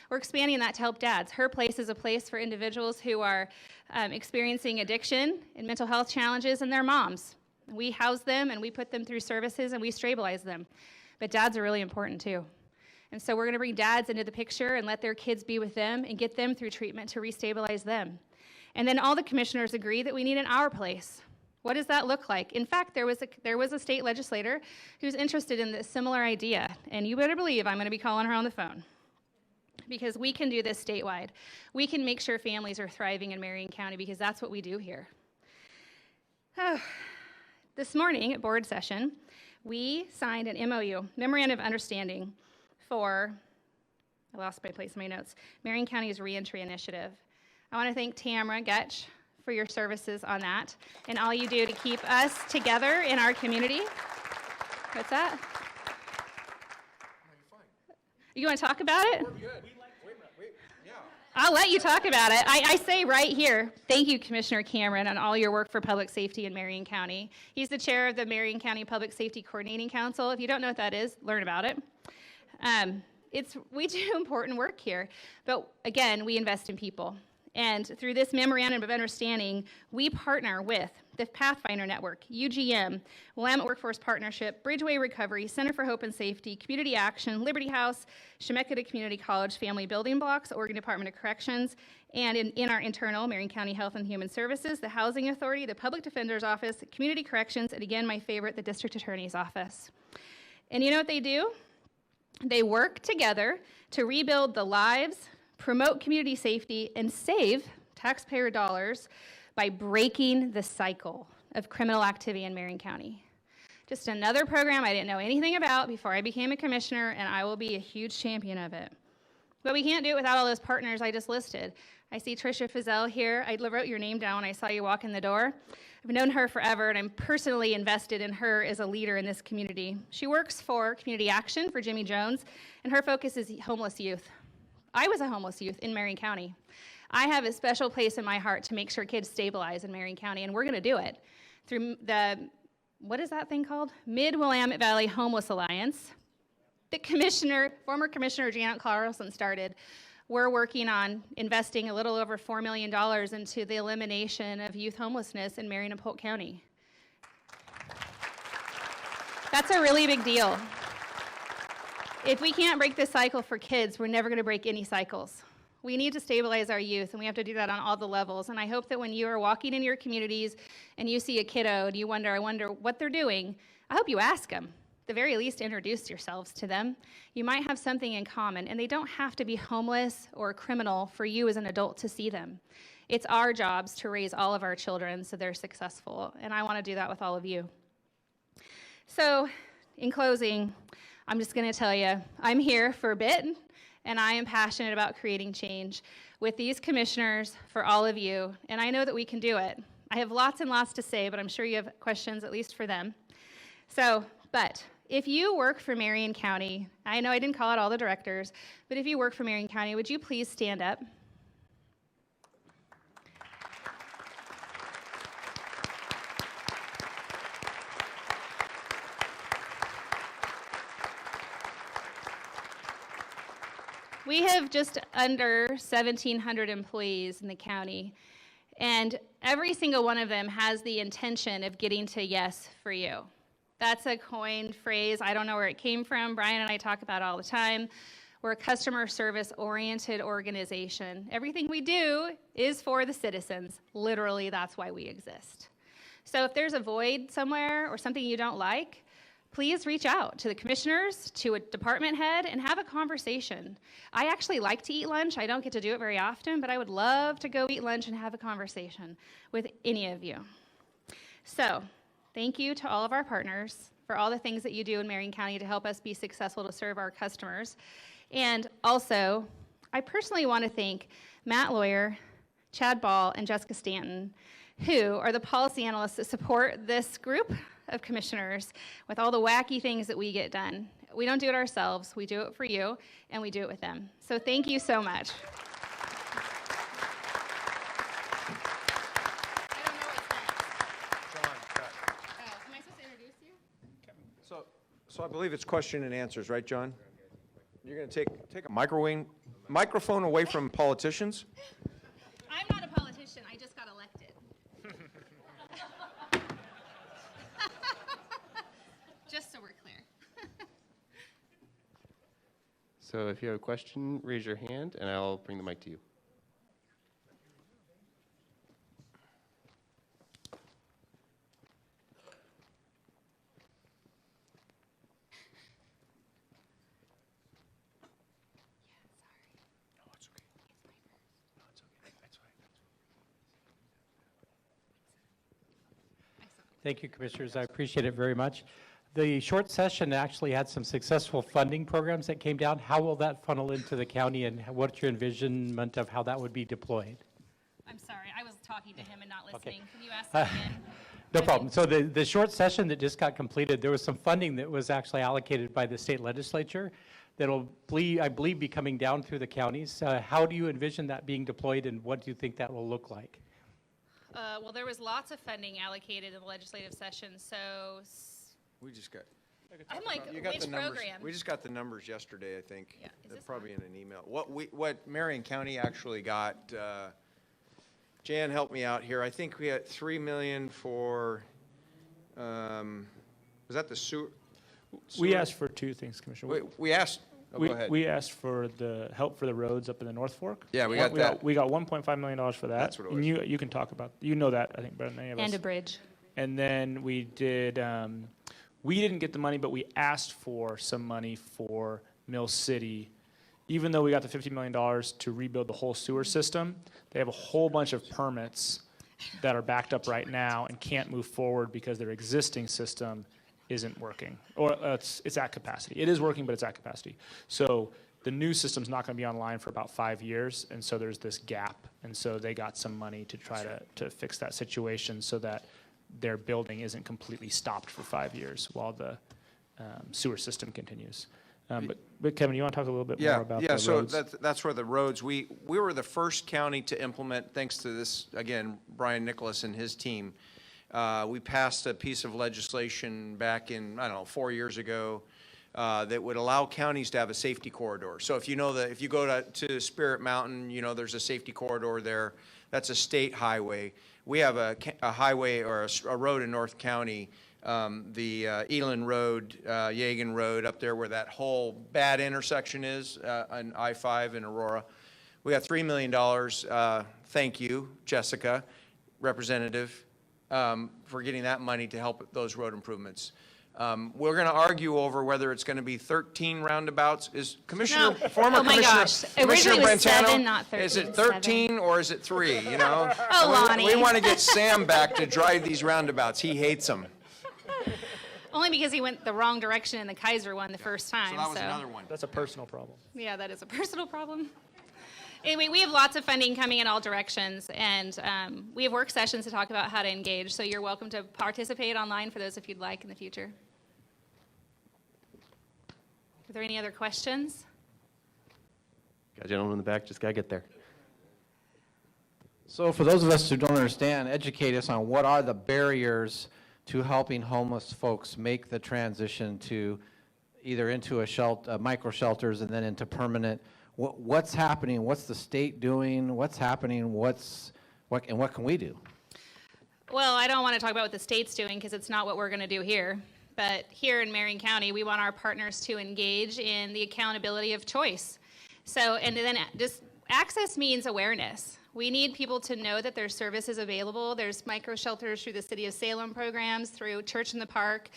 we're expanding that to help dads. Her Place is a place for individuals who are experiencing addiction and mental health challenges, and their moms. We house them and we put them through services and we stabilize them. But dads are really important too. And so we're going to bring dads into the picture and let their kids be with them and get them through treatment to restabilize them. And then all the commissioners agree that we need an Our Place. What does that look like? In fact, there was a state legislator who's interested in this similar idea, and you better believe I'm going to be calling her on the phone, because we can do this statewide. We can make sure families are thriving in Marion County, because that's what we do here. This morning at board session, we signed an MOU, Memorandum of Understanding, for, I lost my place in my notes, Marion County's Reentry Initiative. I want to thank Tamara Gutch for your services on that and all you do to keep us together in our community. What's that? You want to talk about it? We're good. Yeah. I'll let you talk about it. I say right here, thank you, Commissioner Cameron, on all your work for public safety in Marion County. He's the chair of the Marion County Public Safety Coordinating Council. If you don't know what that is, learn about it. We do important work here, but again, we invest in people. And through this Memorandum of Understanding, we partner with the Pathfinder Network, UGM, Willamette Workforce Partnership, Bridgeway Recovery, Center for Hope and Safety, Community Action, Liberty House, Chemeketa Community College, Family Building Blocks, Oregon Department of Corrections, and in our internal, Marion County Health and Human Services, the Housing Authority, the Public Defender's Office, Community Corrections, and again, my favorite, the District Attorney's Office. And you know what they do? They work together to rebuild the lives, promote community safety, and save taxpayer dollars by breaking the cycle of criminal activity in Marion County. Just another program I didn't know anything about before I became a commissioner, and I will be a huge champion of it. But we can't do it without all those partners I just listed. I see Tricia Fizell here. I wrote your name down when I saw you walk in the door. I've known her forever, and I'm personally invested in her as a leader in this community. She works for Community Action for Jimmy Jones, and her focus is homeless youth. I was a homeless youth in Marion County. I have a special place in my heart to make sure kids stabilize in Marion County, and we're going to do it through the, what is that thing called? Mid-Willamette Valley Homeless Alliance. that former Commissioner Janet Clarkson started, we're working on investing a little over $4 million into the elimination of youth homelessness in Marion and Polk County. That's a really big deal. If we can't break this cycle for kids, we're never going to break any cycles. We need to stabilize our youth, and we have to do that on all the levels. And I hope that when you are walking in your communities and you see a kiddo and you wonder, I wonder what they're doing, I hope you ask them. At the very least, introduce yourselves to them. You might have something in common, and they don't have to be homeless or a criminal for you as an adult to see them. It's our jobs to raise all of our children so they're successful, and I want to do that with all of you. So, in closing, I'm just going to tell you, I'm here for a bit, and I am passionate about creating change with these commissioners for all of you, and I know that we can do it. I have lots and lots to say, but I'm sure you have questions, at least for them. But if you work for Marion County, I know I didn't call out all the directors, but if you work for Marion County, would you please stand up? We have just under 1,700 employees in the county, and every single one of them has the intention of getting to yes for you. That's a coined phrase. I don't know where it came from. Brian and I talk about it all the time. We're a customer service-oriented organization. Everything we do is for the citizens. Literally, that's why we exist. So if there's a void somewhere or something you don't like, please reach out to the commissioners, to a department head, and have a conversation. I actually like to eat lunch. I don't get to do it very often, but I would love to go eat lunch and have a conversation with any of you. So, thank you to all of our partners for all the things that you do in Marion County to help us be successful to serve our customers. And also, I personally want to thank Matt Lawyer, Chad Ball, and Jessica Stanton, who are the policy analysts that support this group of commissioners with all the wacky things that we get done. We don't do it ourselves, we do it for you, and we do it with them. So thank you so much. I don't know what's next. Am I supposed to introduce you? So I believe it's question and answers, right, John? You're going to take a microphone away from politicians? I'm not a politician, I just got elected. Just so we're clear. So if you have a question, raise your hand, and I'll bring the mic to you. Thank you, Commissioners. I appreciate it very much. The short session actually had some successful funding programs that came down. How will that funnel into the county, and what's your envisionment of how that would be deployed? I'm sorry, I was talking to him and not listening. Can you ask that again? No problem. So the short session that just got completed, there was some funding that was actually allocated by the state legislature that'll, I believe, be coming down through the counties. How do you envision that being deployed, and what do you think that will look like? Well, there was lots of funding allocated in the legislative session, so We just got. I'm like, You got which the numbers. program? We just got the numbers yesterday, I think. Yeah, is They're this probably in an email. What Marion County actually got, Jan, help me out here. I think we had 3 million for, was that the sewer? We asked for two things, Commissioner. We asked, oh, go ahead. We asked for the help for the roads up in the North Fork. Yeah, we got that. We got $1.5 million for that. That's what it And was. you can talk about, you know that, I think, better than any of us. And a bridge. And then we did, we didn't get the money, but we asked for some money for Mill City. Even though we got the $50 million to rebuild the whole sewer system, they have a whole bunch of permits that are backed up right now and can't move forward because their existing system isn't working, or it's at capacity. It is working, but it's at capacity. So the new system's not going to be online for about 5 years, and so there's this gap. And so they got some money to try to fix that situation so that their building isn't completely stopped for 5 years while the sewer system continues. But Kevin, you want to talk a little bit more about the roads? So that's where the roads, we were the first county to implement, thanks to this, again, Brian Nicholas and his team. We passed a piece of legislation back in, I don't know, 4 years ago, that would allow counties to have a safety corridor. So if you know that, if you go to Spirit Mountain, you know, there's a safety corridor there. That's a state highway. We have a highway or a road in North County, the Elin Road, Yagan Road, up there where that whole bad intersection is on I-5 in Aurora. We got $3 million. Thank you, Jessica, Representative, for getting that money to help with those road improvements. We're going to argue over whether it's going to be 13 roundabouts. Is Commissioner, former Oh my Commissioner, gosh. Commissioner Originally it was Brentano, 7, not 13. is it 13 or is it 3, you know? Oh, We Lonnie. want to get Sam back to drive these roundabouts. He hates them. Only because he went the wrong direction in the Kaiser one the first time. So that was another one. That's a personal problem. Yeah, that is a personal problem. Anyway, we have lots of funding coming in all directions, and we have work sessions to talk about how to engage, so you're welcome to participate online for those if you'd like in the future. Are there any other questions? Got a gentleman in the back, just got to get there. So for those of us who don't understand, educate us on what are the barriers to helping homeless folks make the transition to either into a shelter, micro shelters and then into permanent. What's happening? What's the state doing? What's happening? And what can we do? Well, I don't want to talk about what the state's doing because it's not what we're going to do here. But here in Marion County, we want our partners to engage in the accountability of choice. So, and then just access means awareness. We need people to know that there's services available. There's micro shelters through the City of Salem programs, through Church in the Park.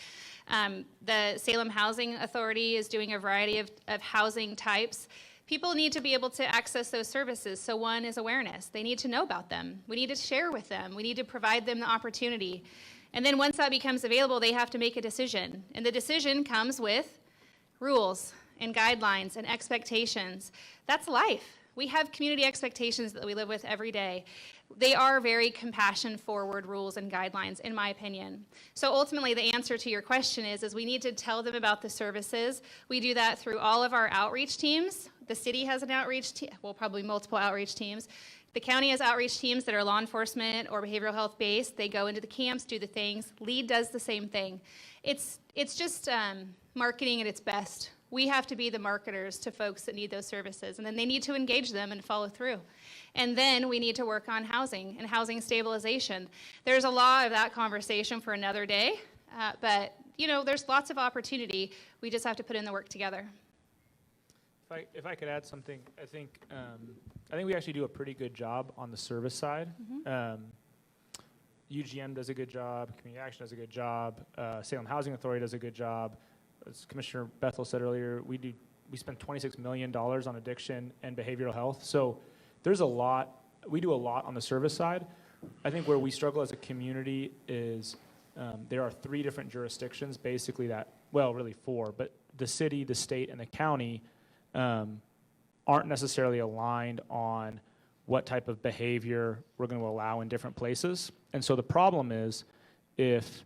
The Salem Housing Authority is doing a variety of housing types. People need to be able to access those services. So one is awareness. They need to know about them. We need to share with them. We need to provide them the opportunity. And then once that becomes available, they have to make a decision. And the decision comes with rules and guidelines and expectations. That's life. We have community expectations that we live with every day. They are very compassion-forward rules and guidelines, in my opinion. So ultimately, the answer to your question is we need to tell them about the services. We do that through all of our outreach teams. The city has an outreach team, well, probably multiple outreach teams. The county has outreach teams that are law enforcement or behavioral health based. They go into the camps, do the things. LEAD does the same thing. It's just marketing at its best. We have to be the marketers to folks that need those services, and then they need to engage them and follow through. And then we need to work on housing and housing stabilization. There's a lot of that conversation for another day, but you know, there's lots of opportunity. We just have to put in the work together. If I could add something, I think we actually do a pretty good job on the service side. UGM does a good job, Community Action does a good job, Salem Housing Authority does a good job. As Commissioner Bethel said earlier, we spend $26 million on addiction and behavioral health. So there's a lot, we do a lot on the service side. I think where we struggle as a community is there are 3 different jurisdictions basically that, well, really 4, but the city, the state, and the county aren't necessarily aligned on what type of behavior we're going to allow in different places. And so the problem is if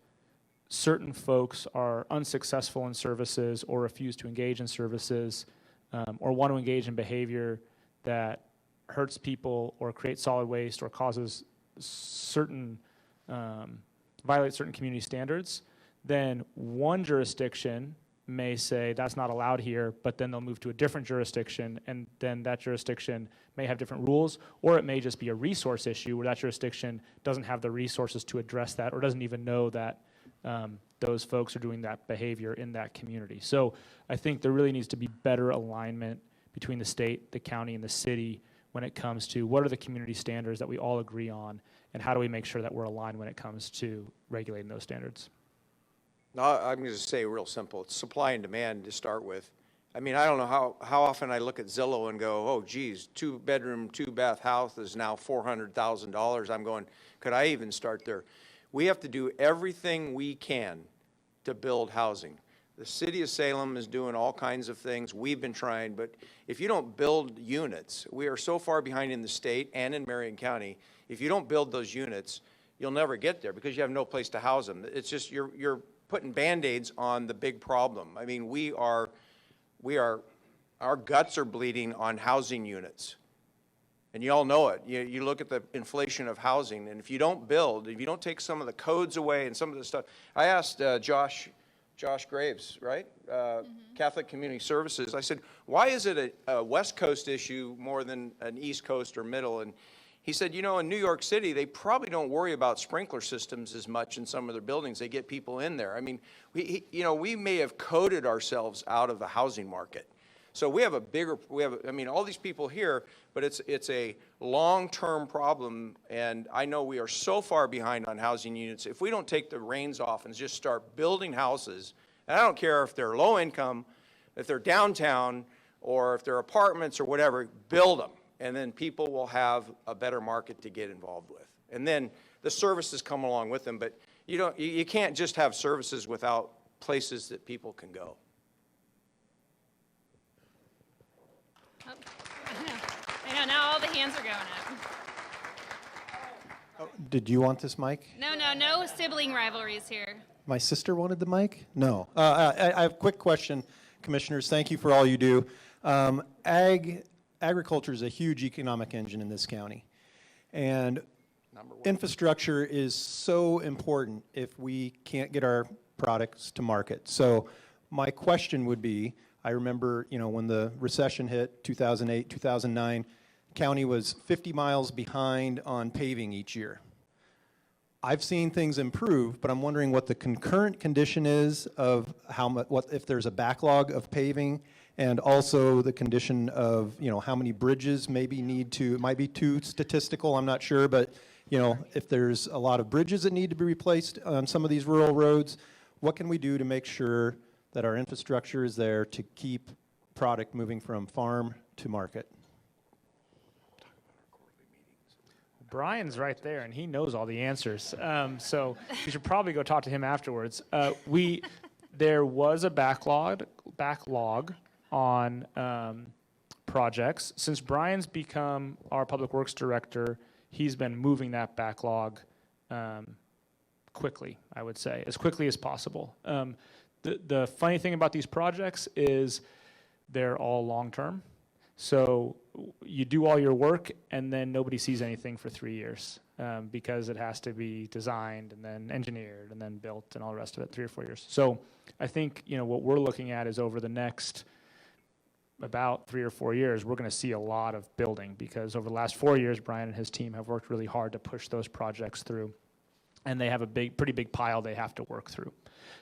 certain folks are unsuccessful in services or refuse to engage in services or want to engage in behavior that hurts people or creates solid waste or causes certain, violates certain community standards, then one jurisdiction may say that's not allowed here, but then they'll move to a different jurisdiction, and then that jurisdiction may have different rules, or it may just be a resource issue where that jurisdiction doesn't have the resources to address that or doesn't even know that those folks are doing that behavior in that community. So I think there really needs to be better alignment between the state, the county, and the city when it comes to what are the community standards that we all agree on, and how do we make sure that we're aligned when it comes to regulating those standards. I'm going to say real simple. It's supply and demand to start with. I mean, I don't know how often I look at Zillow and go, oh, geez, 2-bedroom, 2-bath house is now $400,000. I'm going, could I even start there? We have to do everything we can to build housing. The city of Salem is doing all kinds of things. We've been trying, but if you don't build units, we are so far behind in the state and in Marion County. If you don't build those units, you'll never get there because you have no place to house them. It's just you're putting Band-Aids on the big problem. I mean, our guts are bleeding on housing units. And you all know it. You look at the inflation of housing, and if you don't build, if you don't take some of the codes away and some of the stuff. I asked Josh Josh Graves, right? Catholic Community Services. I said, why is it a West Coast issue more than an East Coast or middle? And he said, you know, in New York City, they probably don't worry about sprinkler systems as much in some of their buildings. They get people in there. I mean, we may have coded ourselves out of the housing market. So we have I mean, all these people here, but it's a long-term problem, and I know we are so far behind on housing units. If we don't take the reins off and just start building houses, and I don't care if they're low income, if they're downtown, or if they're apartments or whatever, build them, and then people will have a better market to get involved with. And then the services come along with them, but you can't just have services without places that people can go. I know, now all the hands are going up. Did you want this mic? No sibling rivalries here. My sister wanted the mic? No. I have a quick question, commissioners. Thank you for all you do. Agriculture is a huge economic engine in this county. And infrastructure is so important if we can't get our products to market. So my question would be, I remember, when the recession hit, 2008, 2009, county was 50 miles behind on paving each year. I've seen things improve, but I'm wondering what the concurrent condition is of if there's a backlog of paving, and also the condition of, how many bridges it might be too statistical, I'm not sure, but, if there's a lot of bridges that need to be replaced on some of these rural roads, what can we do to make sure that our infrastructure is there to keep product moving from farm to market? Brian's right there, and he knows all the answers. So you should probably go talk to him afterwards. There was a backlog on projects. Since Brian's become our Public Works Director, he's been moving that backlog quickly, I would say, as quickly as possible. The funny thing about these projects is they're all long-term. So you do all your work, and then nobody sees anything for 3 years because it has to be designed and then engineered and then built and all the rest of it, 3 or 4 years. So I think what we're looking at is over the next about 3 or 4 years, we're going to see a lot of building, because over the last 4 years, Brian and his team have worked really hard to push those projects through, and they have a pretty big pile they have to work through.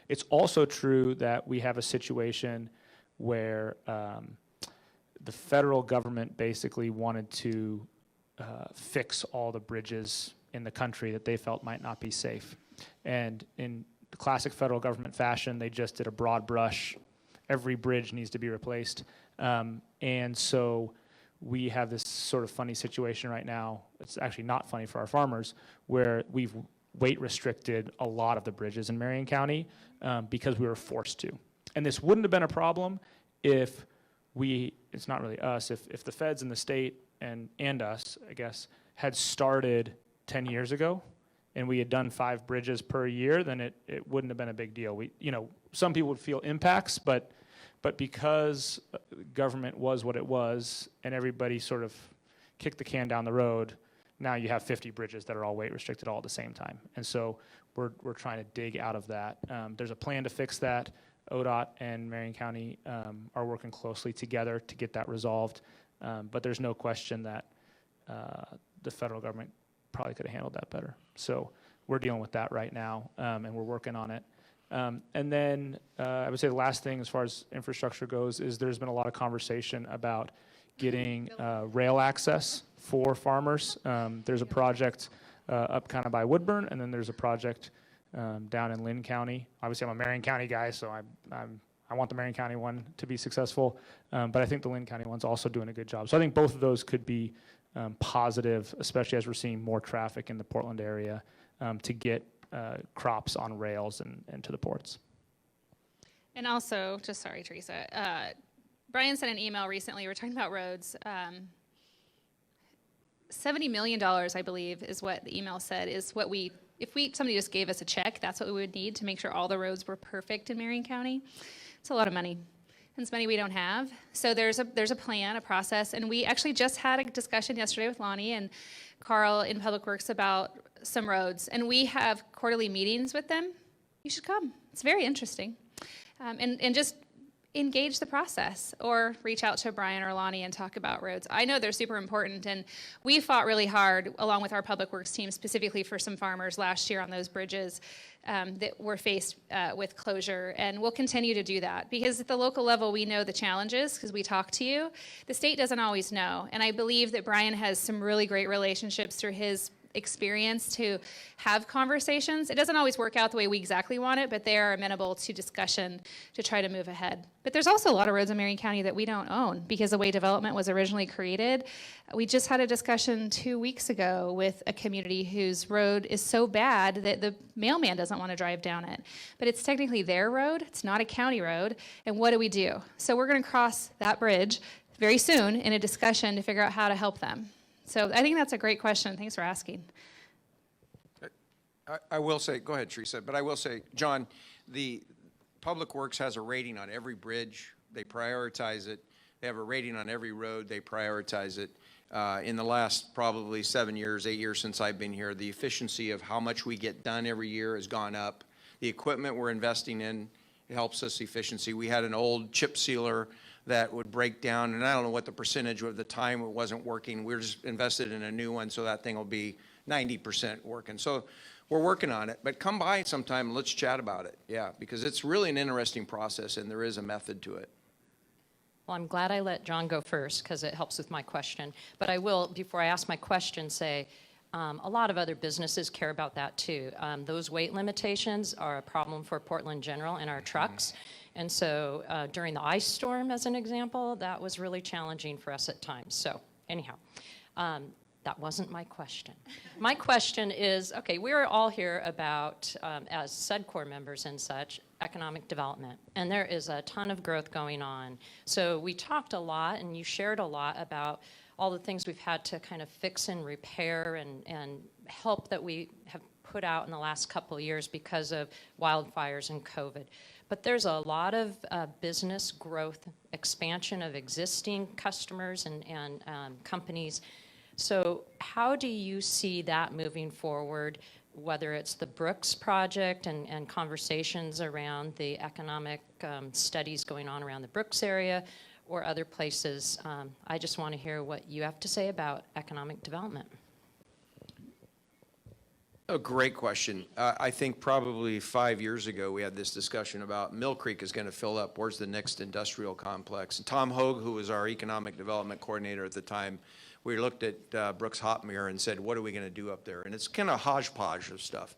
It's also true that we have a situation where the federal government basically wanted to fix all the bridges in the country that they felt might not be safe. And in the classic federal government fashion, they just did a broad brush. Every bridge needs to be replaced. And so we have this sort of funny situation right now. It's actually not funny for our farmers, where we've weight restricted a lot of the bridges in Marion County because we were forced to. And this wouldn't have been a problem if it's not really us, if the feds and the state and us, I guess, had started 10 years ago and we had done 5 bridges per year, then it wouldn't have been a big deal. Some people would feel impacts, but because government was what it was and everybody sort of kicked the can down the road, now you have 50 bridges that are all weight restricted all at the same time. And so we're trying to dig out of that. There's a plan to fix that. ODOT and Marion County are working closely together to get that resolved. But there's no question that the federal government probably could have handled that better. So we're dealing with that right now, and we're working on it. And then I would say the last thing as far as infrastructure goes is there's been a lot of conversation about getting rail access for farmers. There's a project up kind of by Woodburn, and then there's a project down in Lynn County. Obviously, I'm a Marion County guy, so I want the Marion County one to be successful, but I think the Lynn County one's also doing a good job. So I think both of those could be positive, especially as we're seeing more traffic in the Portland area to get crops on rails and to the ports. And also, sorry, Theresa, Brian sent an email recently. We were talking about roads. $70 million, I believe, is what the email said, is what somebody just gave us a check, that's what we would need to make sure all the roads were perfect in Marion County. It's a lot of money, and it's money we don't have. So there's a plan, a process, and we actually just had a discussion yesterday with Lonnie and Carl in Public Works about some roads, and we have quarterly meetings with them. You should come. It's very interesting. and just engage the process, or reach out to Brian or Lonnie and talk about roads. I know they're super important, and we fought really hard along with our public works team, specifically for some farmers last year on those bridges that were faced with closure, and we'll continue to do that because at the local level we know the challenges because we talk to you. The state doesn't always know, and I believe that Brian has some really great relationships through his experience to have conversations. It doesn't always work out the way we exactly want it, but they are amenable to discussion to try to move ahead. But there's also a lot of roads in Marion County that we don't own because the way development was originally created. We just had a discussion 2 weeks ago with a community whose road is so bad that the mailman doesn't want to drive down it. But it's technically their road, it's not a county road, and what do? So we're going to cross that bridge very soon in a discussion to figure out how to help them. So I think that's a great question. Thanks for asking. I will say, go ahead, Theresa, but I will say, John, the Public Works has a rating on every bridge. They prioritize it. They have a rating on every road. They prioritize it. In the last probably 7 years, 8 years since I've been here, the efficiency of how much we get done every year has gone up. The equipment we're investing in helps us efficiency. We had an old chip sealer that would break down, and I don't know what the percentage of the time it wasn't working. We're just invested in a new one, so that thing will be 90% working. So we're working on it, but come by sometime and let's chat about it. Yeah, because it's really an interesting process, and there is a method to it. Well, I'm glad I let John go first because it helps with my question. But I will, before I ask my question, say a lot of other businesses care about that too. Those weight limitations are a problem for Portland General and our trucks. And so during the ice storm, as an example, that was really challenging for us at times. So anyhow, that wasn't my question. My question is, okay, we're all here about, as SEDCOR members and such, economic development. And there is a ton of growth going on. So we talked a lot, and you shared a lot about all the things we've had to kind of fix and repair and help that we have put out in the last couple of years because of wildfires and COVID. But there's a lot of business growth, expansion of existing customers and companies. So how do you see that moving forward, whether it's the Brooks project and conversations around the economic studies going on around the Brooks area or other places? I just want to hear what you have to say about economic development. A great question. I think probably 5 years ago we had this discussion about Mill Creek is going to fill up. Where's the next industrial complex? And Tom Hogue, who was our economic development coordinator at the time, we looked at Brooks Hopmere and said, what are we going to do up there? And it's kind of hodgepodge of stuff.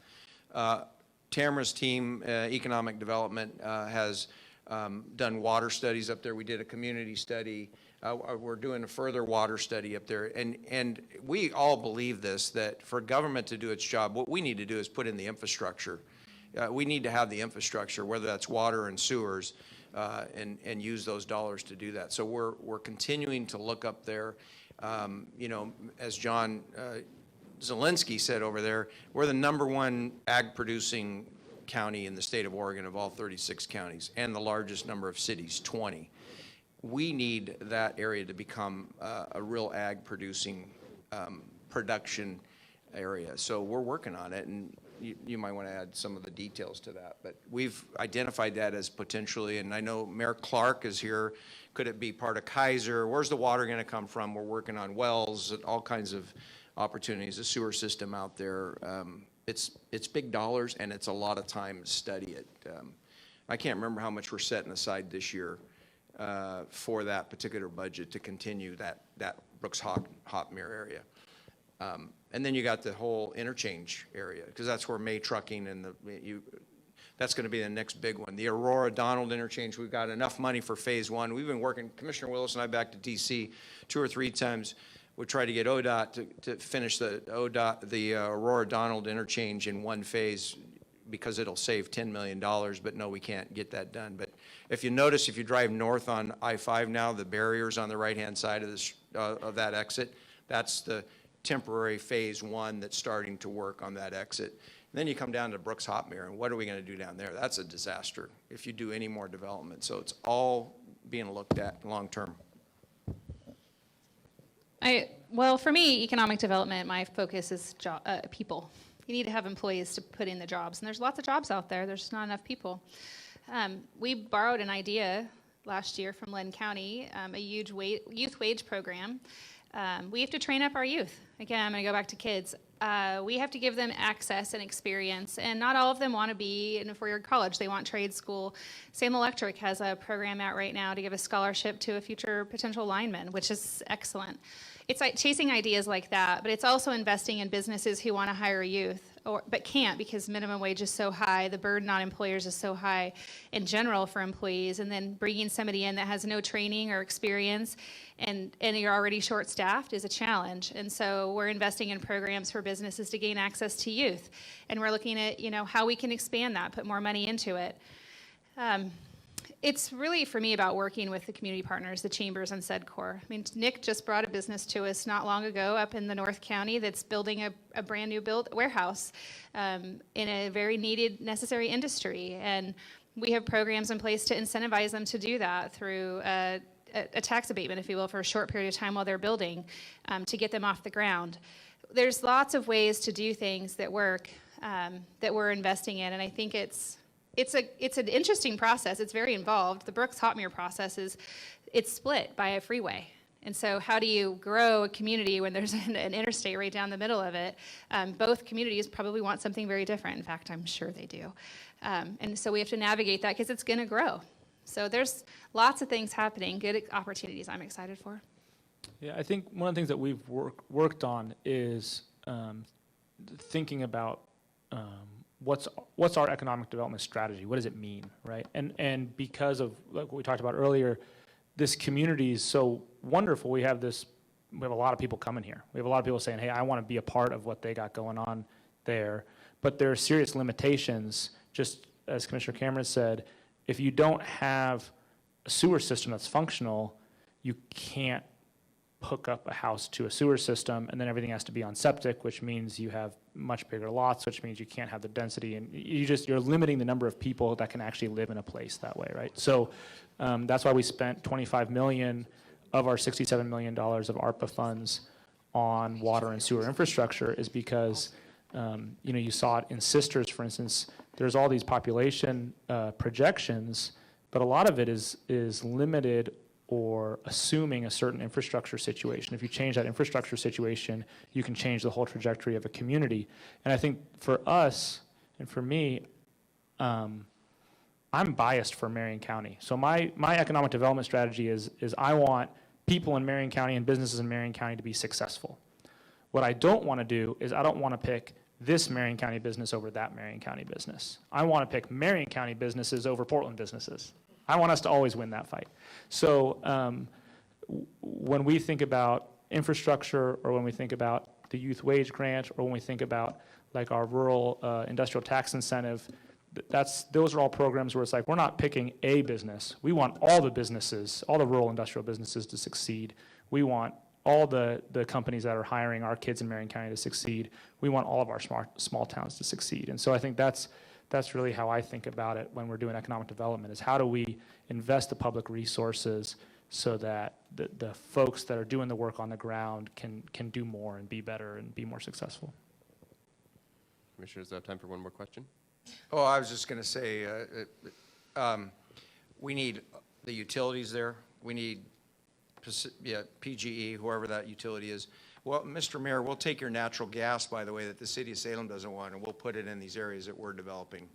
Tamara's team, economic development, has done water studies up there. We did a community study. We're doing a further water study up there. And we all believe this, that for government to do its job, what we need to do is put in the infrastructure. We need to have the infrastructure, whether that's water and sewers, and use those dollars to do that. So we're continuing to look up there. You know, as John Zielinski said over there, we're the #1 ag producing county in the state of Oregon of all 36 counties, and the largest number of cities, 20. We need that area to become a real ag producing production area. So we're working on it, and you might want to add some of the details to that. But we've identified that as potentially, and I know Mayor Clark is here. Could it be part of Kaiser? Where's the water going to come from? We're working on wells and all kinds of opportunities, a sewer system out there. It's big dollars, and it's a lot of time to study it. I can't remember how much we're setting aside this year for that particular budget to continue that Brooks Hopmere area. And then you got the whole interchange area, because that's where May Trucking and that's going to be the next big one. The Aurora Donald interchange, we've got enough money for phase 1. We've been working, Commissioner Willis and I back to DC 2 or 3 times. We tried to get ODOT to finish the Aurora Donald interchange in one phase because it'll save $10 million, but no, we can't get that done. But if you notice, if you drive north on I-5 now, the barriers on the right-hand side of that exit, that's the temporary phase 1 that's starting to work on that exit. And then you come down to Brooks Hopmere, and what are we going to do down there? That's a disaster if you do any more development. So it's all being looked at long term. Well, for me, economic development, my focus is people. You need to have employees to put in the jobs, and there's lots of jobs out there. There's just not enough people. We borrowed an idea last year from Lynn County, a huge youth wage program. We have to train up our youth. Again, I'm going to go back to kids. We have to give them access and experience, and not all of them want to be in a four-year college. They want trade school. Sam Electric has a program out right now to give a scholarship to a future potential lineman, which is excellent. It's like chasing ideas like that, but it's also investing in businesses who want to hire youth, but can't because minimum wage is so high, the burden on employers is so high in general for employees, and then bringing somebody in that has no training or experience and you're already short-staffed is a challenge. And so we're investing in programs for businesses to gain access to youth, and we're looking at how we can expand that, put more money into it. It's really, for me, about working with the community partners, the chambers and SEDCOR. I mean, Nick just brought a business to us not long ago up in the North County that's building a brand new warehouse in a very needed, necessary industry. And we have programs in place to incentivize them to do that through a tax abatement, if you will, for a short period of time while they're building to get them off the ground. There's lots of ways to do things that work that we're investing in, and I think it's an interesting process. It's very involved. The Brooks-Hotmere process it's split by a freeway. And so how do you grow a community when there's an interstate right down the middle of it? Both communities probably want something very different. In fact, I'm sure they do. And so we have to navigate that because it's going to grow. So there's lots of things happening, good opportunities I'm excited for. Yeah, I think one of the things that we've worked on is thinking about what's our economic development strategy? What does it mean, right? And because of like what we talked about earlier, this community is so wonderful. We have a lot of people coming here. We have a lot of people saying, hey, I want to be a part of what they got going on there. But there are serious limitations, just as Commissioner Cameron said, if you don't have a sewer system that's functional, you can't hook up a house to a sewer system, and then everything has to be on septic, which means you have much bigger lots, which means you can't have the density, and you're limiting the number of people that can actually live in a place that way, right? So that's why we spent $25 million of our $67 million of ARPA funds on water and sewer infrastructure, is because you saw it in Sisters, for instance. There's all these population projections, but a lot of it is limited or assuming a certain infrastructure situation. If you change that infrastructure situation, you can change the whole trajectory of a community. And I think for us, and for me, I'm biased for Marion County. So my economic development strategy is I want people in Marion County and businesses in Marion County to be successful. What I don't want to do is I don't want to pick this Marion County business over that Marion County business. I want to pick Marion County businesses over Portland businesses. I want us to always win that fight. So when we think about infrastructure, or when we think about the youth wage grant, or when we think about like our rural industrial tax incentive, those are all programs where it's like we're not picking a business. We want all the businesses, all the rural industrial businesses to succeed. We want all the companies that are hiring our kids in Marion County to succeed. We want all of our small towns to succeed. And so I think that's really how I think about it when we're doing economic development, is how do we invest the public resources so that the folks that are doing the work on the ground can do more and be better and be more successful. Commissioners, have time for one more question? Oh, I was just going to say, we need the utilities there. We need PGE, whoever that utility is. Well, Mr. Mayor, we'll take your natural gas, by the way, that the city of Salem doesn't want, and we'll put it in these areas that we're developing.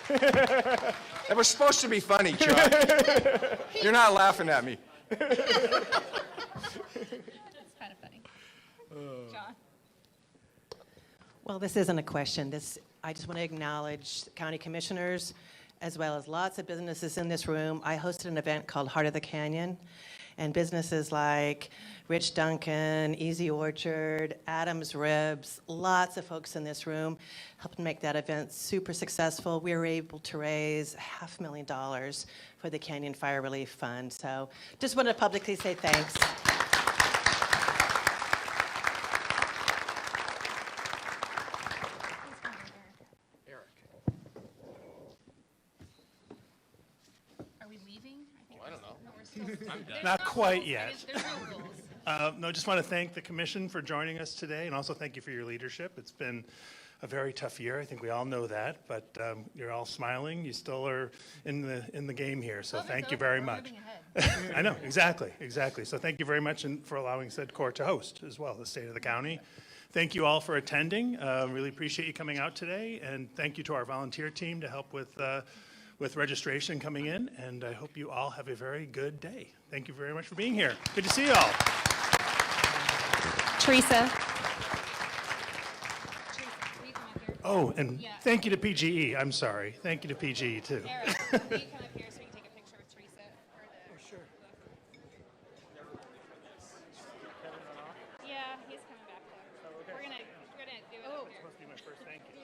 That was supposed to be funny, Chuck. You're not laughing at me. That's kind of funny. John? Well, this isn't a question. I just want to acknowledge county commissioners, as well as lots of businesses in this room. I hosted an event called Heart of the Canyon, and businesses like Rich Duncan, Easy Orchard, Adams Ribs, lots of folks in this room helped make that event super successful. We were able to raise $500,000 for the Canyon Fire Relief Fund. So just wanted to publicly say thanks. Are we leaving? I don't know. No, we're still. Not quite yet. There's no rules. No, just want to thank the commission for joining us today, and also thank you for your leadership. It's been a very tough year. I think we all know that, but you're all smiling. You still are in the game here, so thank you very much. I know, exactly. So thank you very much and for allowing SEDCOR to host as well, the state of the county. Thank you all for attending. Really appreciate you coming out today, and thank you to our volunteer team to help with registration coming in, and I hope you all have a very good day. Thank you very much for being here. Good to see you all. Theresa. Oh, and thank you to PGE. I'm sorry. Thank you to PGE too. Garrett, will you come up here so we can take a picture with Theresa? Sure. Yeah, he's coming back there. We're gonna do it. Must be my first thank you.